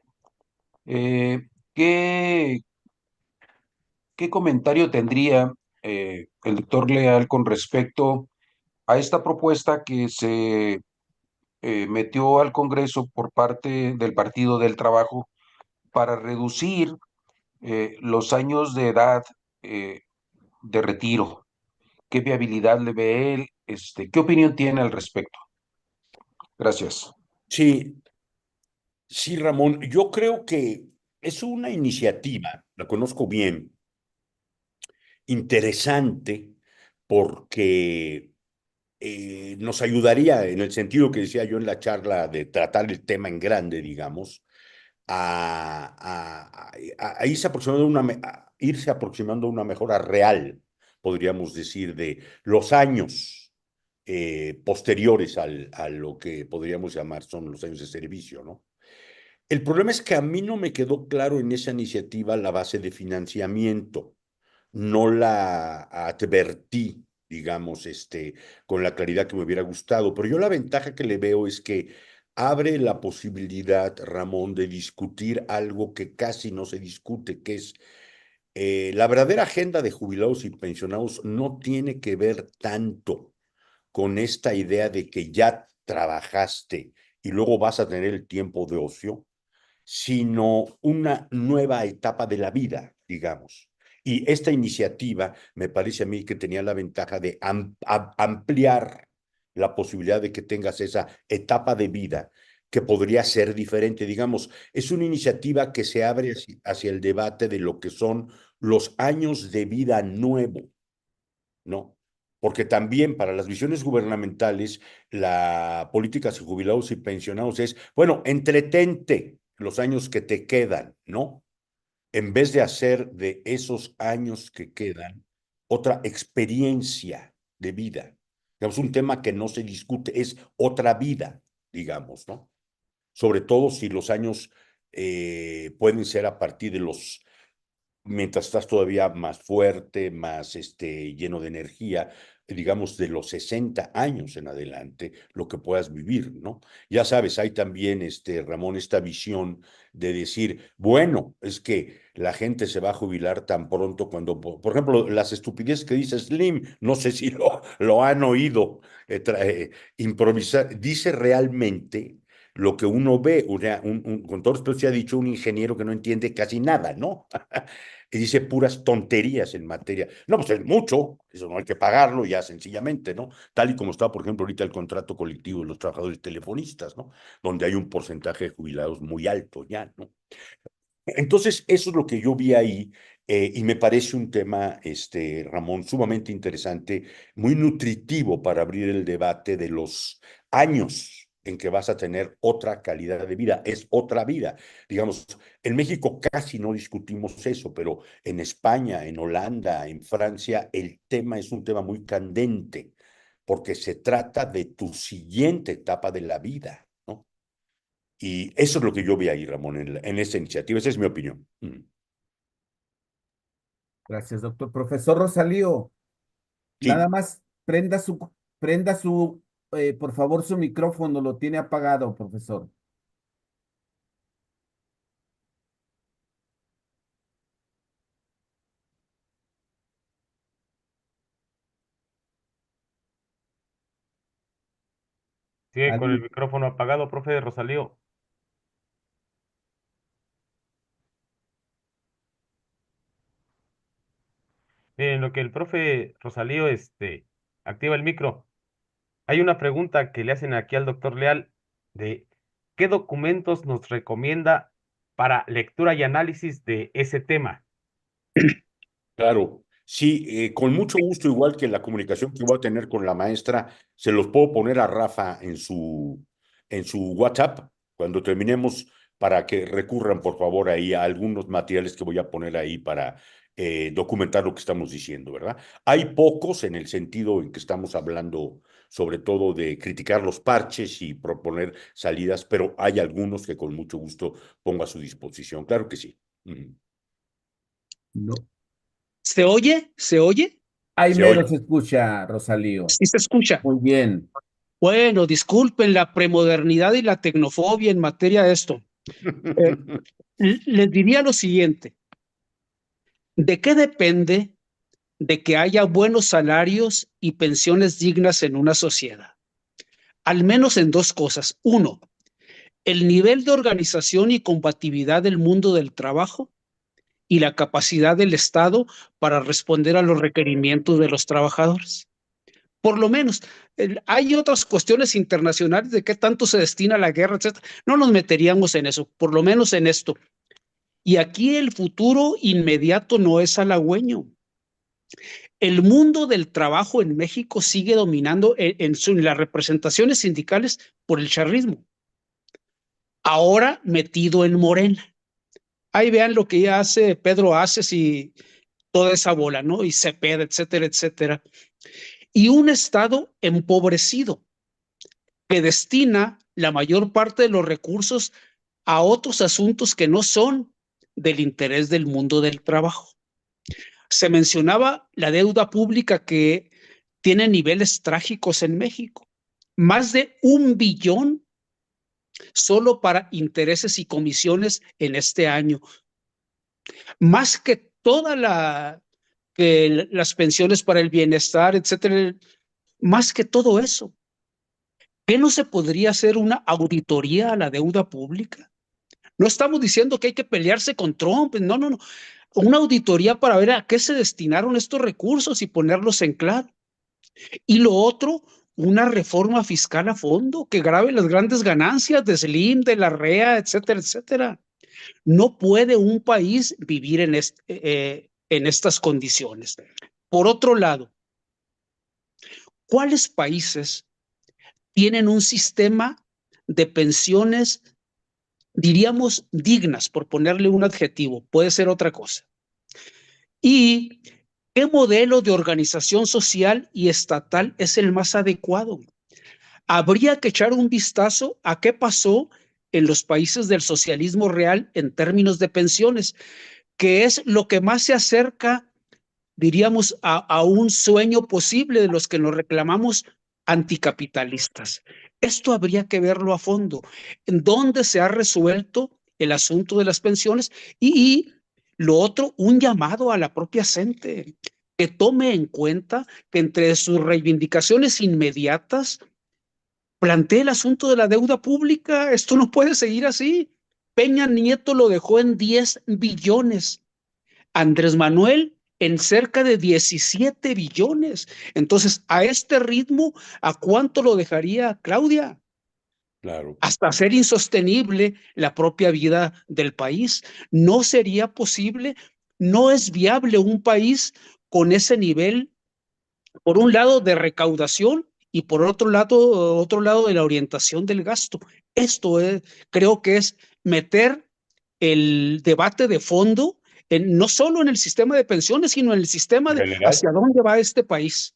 eh, ¿qué, qué comentario tendría el doctor Leal con respecto a esta propuesta que se metió al Congreso por parte del Partido del Trabajo para reducir los años de edad eh, de retiro? ¿Qué viabilidad le ve él? ¿Qué opinión tiene al respecto? Gracias. sí, sí, Ramón, yo creo que es una iniciativa, la conozco bien, interesante, porque nos ayudaría, en el sentido que decía yo en la charla, de tratar el tema en grande, digamos, a irse aproximando a irse aproximando a una mejora real, podríamos decir, de los años posteriores a lo que podríamos llamar son los años de servicio, ¿no? El problema es que a mí no me quedó claro en esa iniciativa la base de financiamiento, no la advertí, digamos, con la claridad que me hubiera gustado, pero yo la ventaja que le veo es que abre la posibilidad, Ramón, de discutir algo que casi no se discute, que es la verdadera agenda de jubilados y pensionados no tiene que ver tanto con esta idea de que ya trabajaste y luego vas a tener el tiempo de ocio, sino una nueva etapa de la vida, digamos. Y esta iniciativa me parece a mí que tenía la ventaja de ampliar la posibilidad de que tengas esa etapa de vida que podría ser diferente. Digamos, es una iniciativa que se abre hacia el debate de lo que son los años de vida nuevo, ¿no? Porque también para las visiones gubernamentales, la política de jubilados y pensionados es, bueno, entretente los años que te quedan, ¿no? En vez de hacer de esos años que quedan otra experiencia de vida. Digamos, un tema que no se discute, es otra vida, digamos, ¿no? Sobre todo si los años pueden ser a partir de los mientras estás todavía más fuerte, más lleno de energía, digamos de los 60 años en adelante, lo que puedas vivir, ¿no? Ya sabes, hay también, Ramón, esta visión de decir, bueno, es que la gente se va a jubilar tan pronto cuando, por ejemplo, las estupideces que dice Slim, no sé si lo han oído improvisar, dice realmente lo que uno ve, con todo respeto se ha dicho un ingeniero que no entiende casi nada, ¿no? Y dice puras tonterías en materia. No, pues es mucho, eso no hay que pagarlo ya sencillamente, ¿no? Tal y como está, por ejemplo, ahorita el contrato colectivo de los trabajadores telefonistas, ¿no? Donde hay un porcentaje de jubilados muy alto ya, ¿no? Entonces, eso es lo que yo vi ahí y me parece un tema, Ramón, sumamente interesante, muy nutritivo para abrir el debate de los años en que vas a tener otra calidad de vida, es otra vida. Digamos, en México casi no discutimos eso, pero en España, en Holanda, en Francia, el tema es un tema muy candente, porque se trata de tu siguiente etapa de la vida, ¿no? Y eso es lo que yo vi ahí, Ramón, en esta iniciativa. Esa es mi opinión. Gracias, doctor. Profesor Rosalío, nada Sí, más prenda su, por favor, su micrófono, lo tiene apagado, profesor. Sigue con el Al- micrófono apagado, profe Rosalío. En lo que el profe Rosalío activa el micro, hay una pregunta que le hacen aquí al doctor Leal de ¿qué documentos nos recomienda para lectura y análisis de ese tema? claro. Sí, con mucho gusto, igual que la comunicación que voy a tener con la maestra, se los puedo poner a Rafa en su WhatsApp cuando terminemos para que recurran, por favor, ahí a algunos materiales que voy a poner ahí para documentar lo que estamos diciendo, ¿verdad? Hay pocos en el sentido en que estamos hablando sobre todo de criticar los parches y proponer salidas, pero hay algunos que con mucho gusto pongo a su disposición. Claro que sí. Ujú. no. ¿Se oye? ¿Se oye? Ahí Se mero oye. se escucha, Rosalío. Sí se escucha. Muy bien. Bueno, disculpen la premodernidad y la tecnofobia en materia de esto. Eh, Les diría lo siguiente. ¿De qué depende de que haya buenos salarios y pensiones dignas en una sociedad? Al menos en dos cosas. Uno, el nivel de organización y compatibilidad del mundo del trabajo y la capacidad del Estado para responder a los requerimientos de los trabajadores. Por lo menos, hay otras cuestiones internacionales de qué tanto se destina a la guerra, etcétera. No nos meteríamos en eso, por lo menos en esto. Y aquí el futuro inmediato no es halagüeño. El mundo del trabajo en México sigue dominando en las representaciones sindicales por el charrismo, ahora metido en Morena. Ahí vean lo que ya hace Pedro Aces y toda esa bola, ¿no? Y Cepeda, etcétera, etcétera. Y un Estado empobrecido que destina la mayor parte de los recursos a otros asuntos que no son del interés del mundo del trabajo. Se mencionaba la deuda pública que tiene niveles trágicos en México. Más de 1 billón solo para intereses y comisiones en este año. Más que las pensiones para el bienestar, etcétera, más que todo eso. ¿Qué no se podría hacer una auditoría a la deuda pública? No estamos diciendo que hay que pelearse con Trump, no, no, no. Una auditoría para ver a qué se destinaron estos recursos y ponerlos en claro. Y lo otro, una reforma fiscal a fondo que grave las grandes ganancias de Slim, de la REA, etcétera, etcétera. No puede un país vivir en estas condiciones. Por otro lado, ¿cuáles países tienen un sistema de pensiones, diríamos, dignas, por ponerle un adjetivo? Puede ser otra cosa. ¿Y qué modelo de organización social y estatal es el más adecuado? Habría que echar un vistazo a qué pasó en los países del socialismo real en términos de pensiones, que es lo que más se acerca, diríamos, a un sueño posible de los que nos reclamamos anticapitalistas. Esto habría que verlo a fondo. ¿En dónde se ha resuelto el asunto de las pensiones? Y lo otro, un llamado a la propia gente que tome en cuenta que entre sus reivindicaciones inmediatas plantee el asunto de la deuda pública. Esto no puede seguir así. Peña Nieto lo dejó en 10 billones. Andrés Manuel en cerca de 17 billones. Entonces, a este ritmo, ¿a cuánto lo dejaría Claudia? Claro. Hasta ser insostenible la propia vida del país. No sería posible, no es viable un país con ese nivel, por un lado, de recaudación y por otro lado de la orientación del gasto. Esto creo que es meter el debate de fondo no solo en el sistema de pensiones, sino en el sistema En de general. hacia dónde va este país.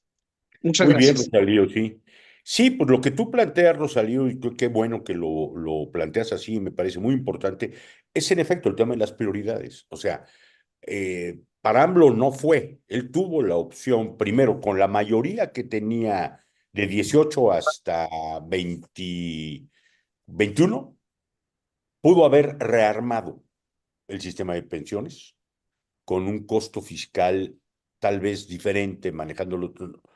Muchas Muy bien, gracias. Rosalío, sí. Sí, pues lo que tú planteas, Rosalío, y qué bueno que lo planteas así, me parece muy importante, es en efecto el tema de las prioridades. O sea, para AMLO no fue. Él tuvo la opción, primero, con la mayoría que tenía de 18 hasta 21, pudo haber rearmado el sistema de pensiones con un costo fiscal tal vez diferente, manejándolo,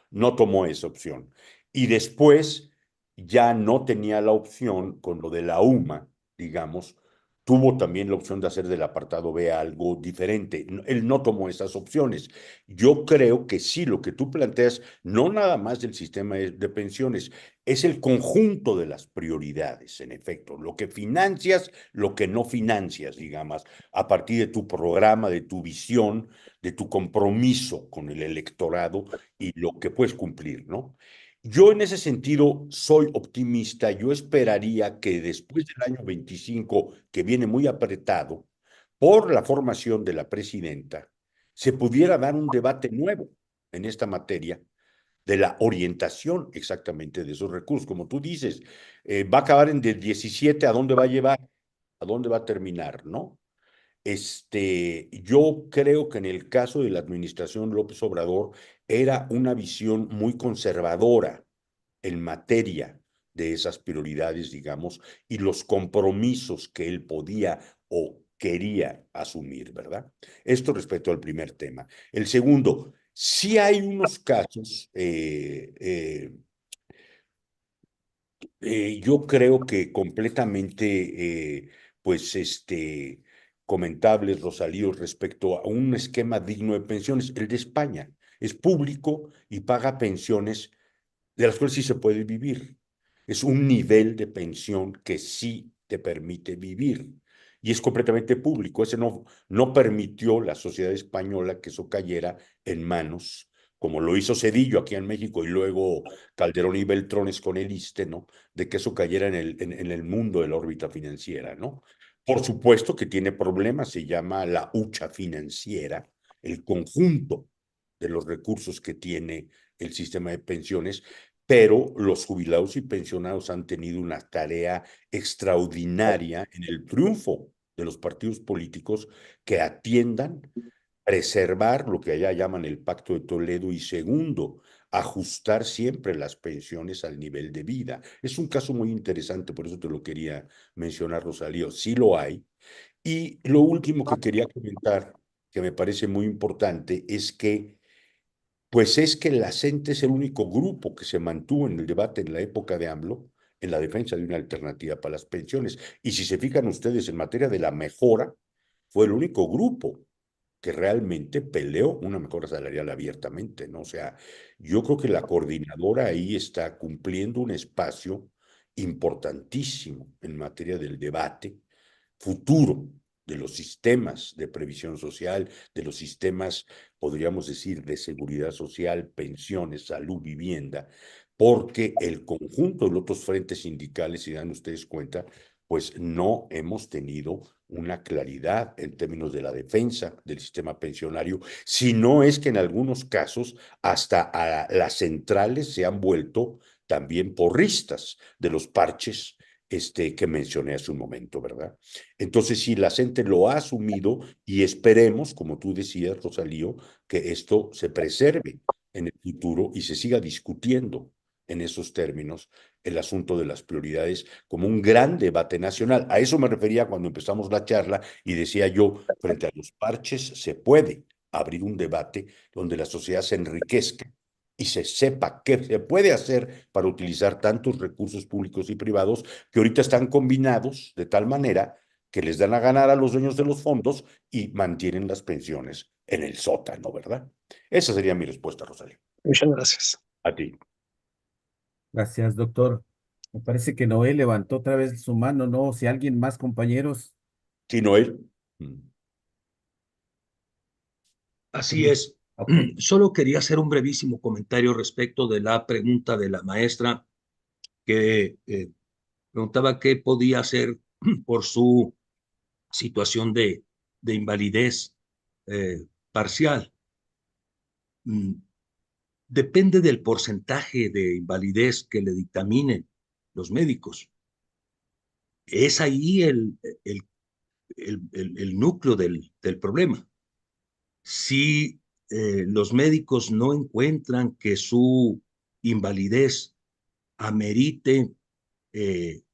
no tomó esa opción. Y después ya no tenía la opción con lo de la UMA, digamos, tuvo también la opción de hacer del apartado B algo diferente. Él no tomó esas opciones. Yo creo que sí, lo que tú planteas, no nada más del sistema de pensiones, es el conjunto de las prioridades, en efecto, lo que financias, lo que no financias, digamos, a partir de tu programa, de tu visión, de tu compromiso con el electorado y lo que puedes cumplir, ¿no? Yo en ese sentido soy optimista. Yo esperaría que después del año 25, que viene muy apretado, por la formación de la presidenta, se pudiera dar un debate nuevo en esta materia de la orientación exactamente de esos recursos. Como tú dices, va a acabar en el 17, ¿a dónde va a llevar? ¿A dónde va a terminar? ¿No? Yo creo que en el caso de la administración López Obrador era una visión muy conservadora en materia de esas prioridades, digamos, y los compromisos que él podía o quería asumir, ¿verdad? Esto respecto al primer tema. El segundo, sí hay unos casos, yo creo que completamente, pues, comentables, Rosalío, respecto a un esquema digno de pensiones. El de España es público y paga pensiones de las cuales sí se puede vivir. Es un nivel de pensión que sí te permite vivir y es completamente público. Ese no permitió la sociedad española que eso cayera en manos, como lo hizo Cedillo aquí en México y luego Calderón y Beltrones con el ISSSTE, ¿no? De que eso cayera en el mundo de la órbita financiera, ¿no? Por supuesto que tiene problemas, se llama la hucha financiera, el conjunto de los recursos que tiene el sistema de pensiones, pero los jubilados y pensionados han tenido una tarea extraordinaria en el triunfo de los partidos políticos que atiendan preservar lo que allá llaman el Pacto de Toledo y segundo, ajustar siempre las pensiones al nivel de vida. Es un caso muy interesante, por eso te lo quería mencionar, Rosalío. Sí lo hay. Y lo último que quería comentar, que me parece muy importante, es que pues es que la CENTE es el único grupo que se mantuvo en el debate en la época de AMLO, en la defensa de una alternativa para las pensiones. Y si se fijan ustedes en materia de la mejora, fue el único grupo que realmente peleó una mejora salarial abiertamente, ¿no? O sea, yo creo que la coordinadora ahí está cumpliendo un espacio importantísimo en materia del debate futuro de los sistemas de previsión social, de los sistemas, podríamos decir, de seguridad social, pensiones, salud, vivienda, porque el conjunto de los otros frentes sindicales, si dan ustedes cuenta, pues no hemos tenido una claridad en términos de la defensa del sistema pensionario, si no es que en algunos casos hasta a las centrales se han vuelto también porristas de los parches que mencioné hace un momento, ¿verdad? Entonces, sí, la gente lo ha asumido y esperemos, como tú decías, Rosalío, que esto se preserve en el futuro y se siga discutiendo en esos términos el asunto de las prioridades como un gran debate nacional. A eso me refería cuando empezamos la charla y decía yo, frente a los parches se puede abrir un debate donde la sociedad se enriquezca y se sepa qué se puede hacer para utilizar tantos recursos públicos y privados que ahorita están combinados de tal manera que les dan a ganar a los dueños de los fondos y mantienen las pensiones en el sótano, ¿verdad? Esa sería mi respuesta, Rosalía. Muchas gracias. A ti. Gracias, doctor. Me parece que Noé levantó otra vez su mano, ¿no? Si alguien más, compañeros. Sí, Noel. Así es. Ok. Solo quería hacer un brevísimo comentario respecto de la pregunta de la maestra que preguntaba qué podía hacer por su situación de invalidez parcial. Depende del porcentaje de invalidez que le dictaminen los médicos. Es ahí el núcleo del problema. Si los médicos no encuentran que su invalidez amerite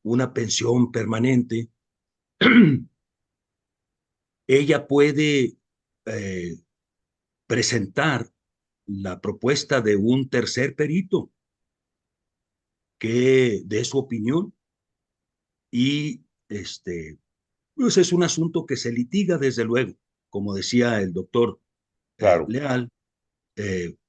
una pensión permanente, ella puede presentar la propuesta de un tercer perito que dé su opinión y pues es un asunto que se litiga desde luego, como decía el doctor Claro. Leal,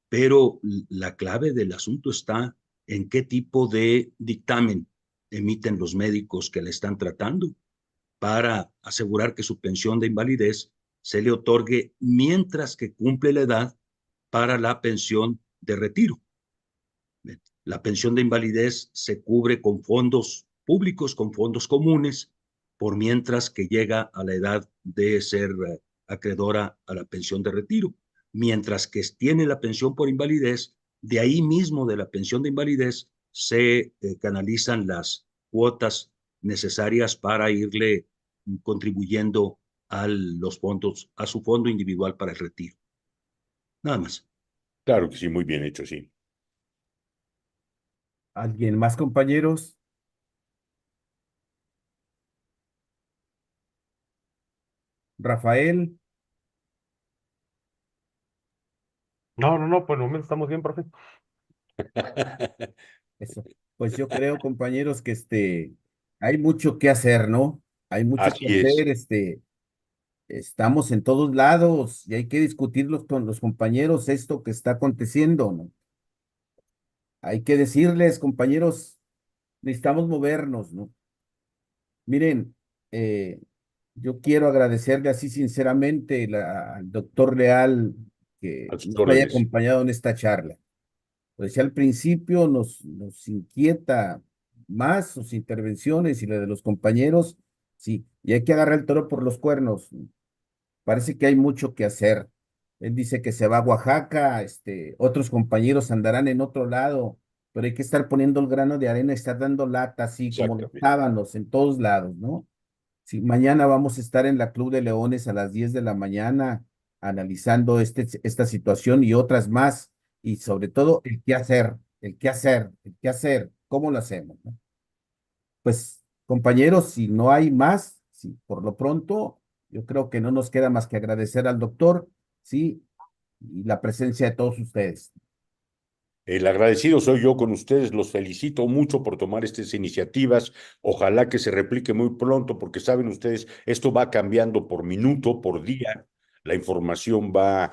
pero la clave del asunto está en qué tipo de dictamen emiten los médicos que le están tratando para asegurar que su pensión de invalidez se le otorgue mientras que cumple la edad para la pensión de retiro. La pensión de invalidez se cubre con fondos públicos, con fondos comunes, por mientras que llega a la edad de ser acreedora a la pensión de retiro. Mientras que tiene la pensión por invalidez, de ahí mismo de la pensión de invalidez se canalizan las cuotas necesarias para irle contribuyendo a los fondos, a su fondo individual para el retiro. Nada más. Claro que sí, muy bien hecho, sí. ¿Alguien más, compañeros? Rafael. No, por el momento estamos bien, profe. Eso. Pues yo creo, compañeros, que hay mucho que hacer, ¿no? Hay mucho que Así es. hacer, estamos en todos lados y hay que discutirlos con los compañeros esto que está aconteciendo, ¿no? Hay que decirles, compañeros, necesitamos movernos, ¿no? Miren, yo quiero agradecerle así sinceramente al doctor Leal A que sus nos haya órdenes. acompañado en esta charla. Lo decía al principio, nos inquieta más sus intervenciones y la de los compañeros, sí, y hay que agarrar el toro por los cuernos. Parece que hay mucho que hacer. Él dice que se va a Oaxaca, otros compañeros andarán en otro lado, pero hay que estar poniendo el grano de arena, estar dando lata, así como los Exactamente. sábanos en todos lados, ¿no? Sí, mañana vamos a estar en la Club de Leones a las 10 de la mañana analizando esta situación y otras más, y sobre todo el qué hacer, el qué hacer, el qué hacer, cómo lo hacemos, ¿no? Pues, compañeros, si no hay más, sí, por lo pronto, yo creo que no nos queda más que agradecer al doctor, sí, y la presencia de todos ustedes. El agradecido soy yo con ustedes, los felicito mucho por tomar estas iniciativas. Ojalá que se replique muy pronto, porque saben ustedes, esto va cambiando por minuto, por día. La información va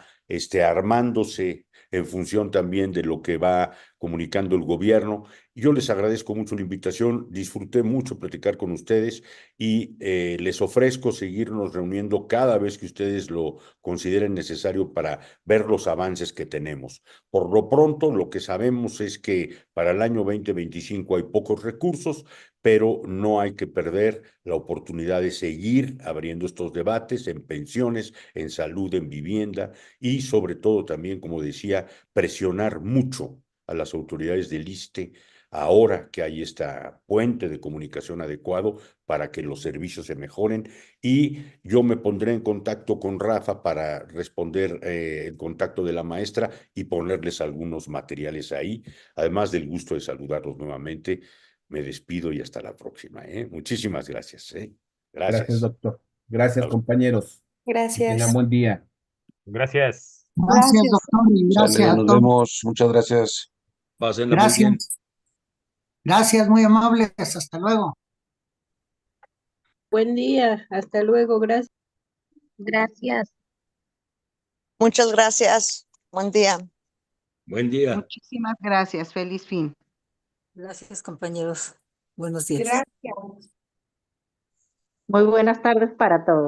armándose en función también de lo que va comunicando el gobierno. Yo les agradezco mucho la invitación, disfruté mucho platicar con ustedes y les ofrezco seguirnos reuniendo cada vez que ustedes lo consideren necesario para ver los avances que tenemos. Por lo pronto, lo que sabemos es que para el año 2025 hay pocos recursos, pero no hay que perder la oportunidad de seguir abriendo estos debates en pensiones, en salud, en vivienda y sobre todo también, como decía, presionar mucho a las autoridades del ISSSTE ahora que hay esta puente de comunicación adecuado para que los servicios se mejoren y yo me pondré en contacto con Rafa para responder el contacto de la maestra y ponerles algunos materiales ahí. Además del gusto de saludarlos nuevamente, me despido y hasta la próxima. Muchísimas gracias. Gracias, Gracias. doctor. Gracias, compañeros. Que tengan Gracias. buen día. Gracias. Gracias, doctor, y Sale, gracias a nos todos. vemos. Muchas gracias. Pásenla muy bien. Gracias. Gracias, muy amables. Hasta luego. Buen día, hasta luego, gracias. Gracias. Muchas gracias. Buen día. Buen día. Muchísimas gracias. Feliz fin. Gracias, compañeros. Buenos días. Gracias. Muy buenas tardes para todos.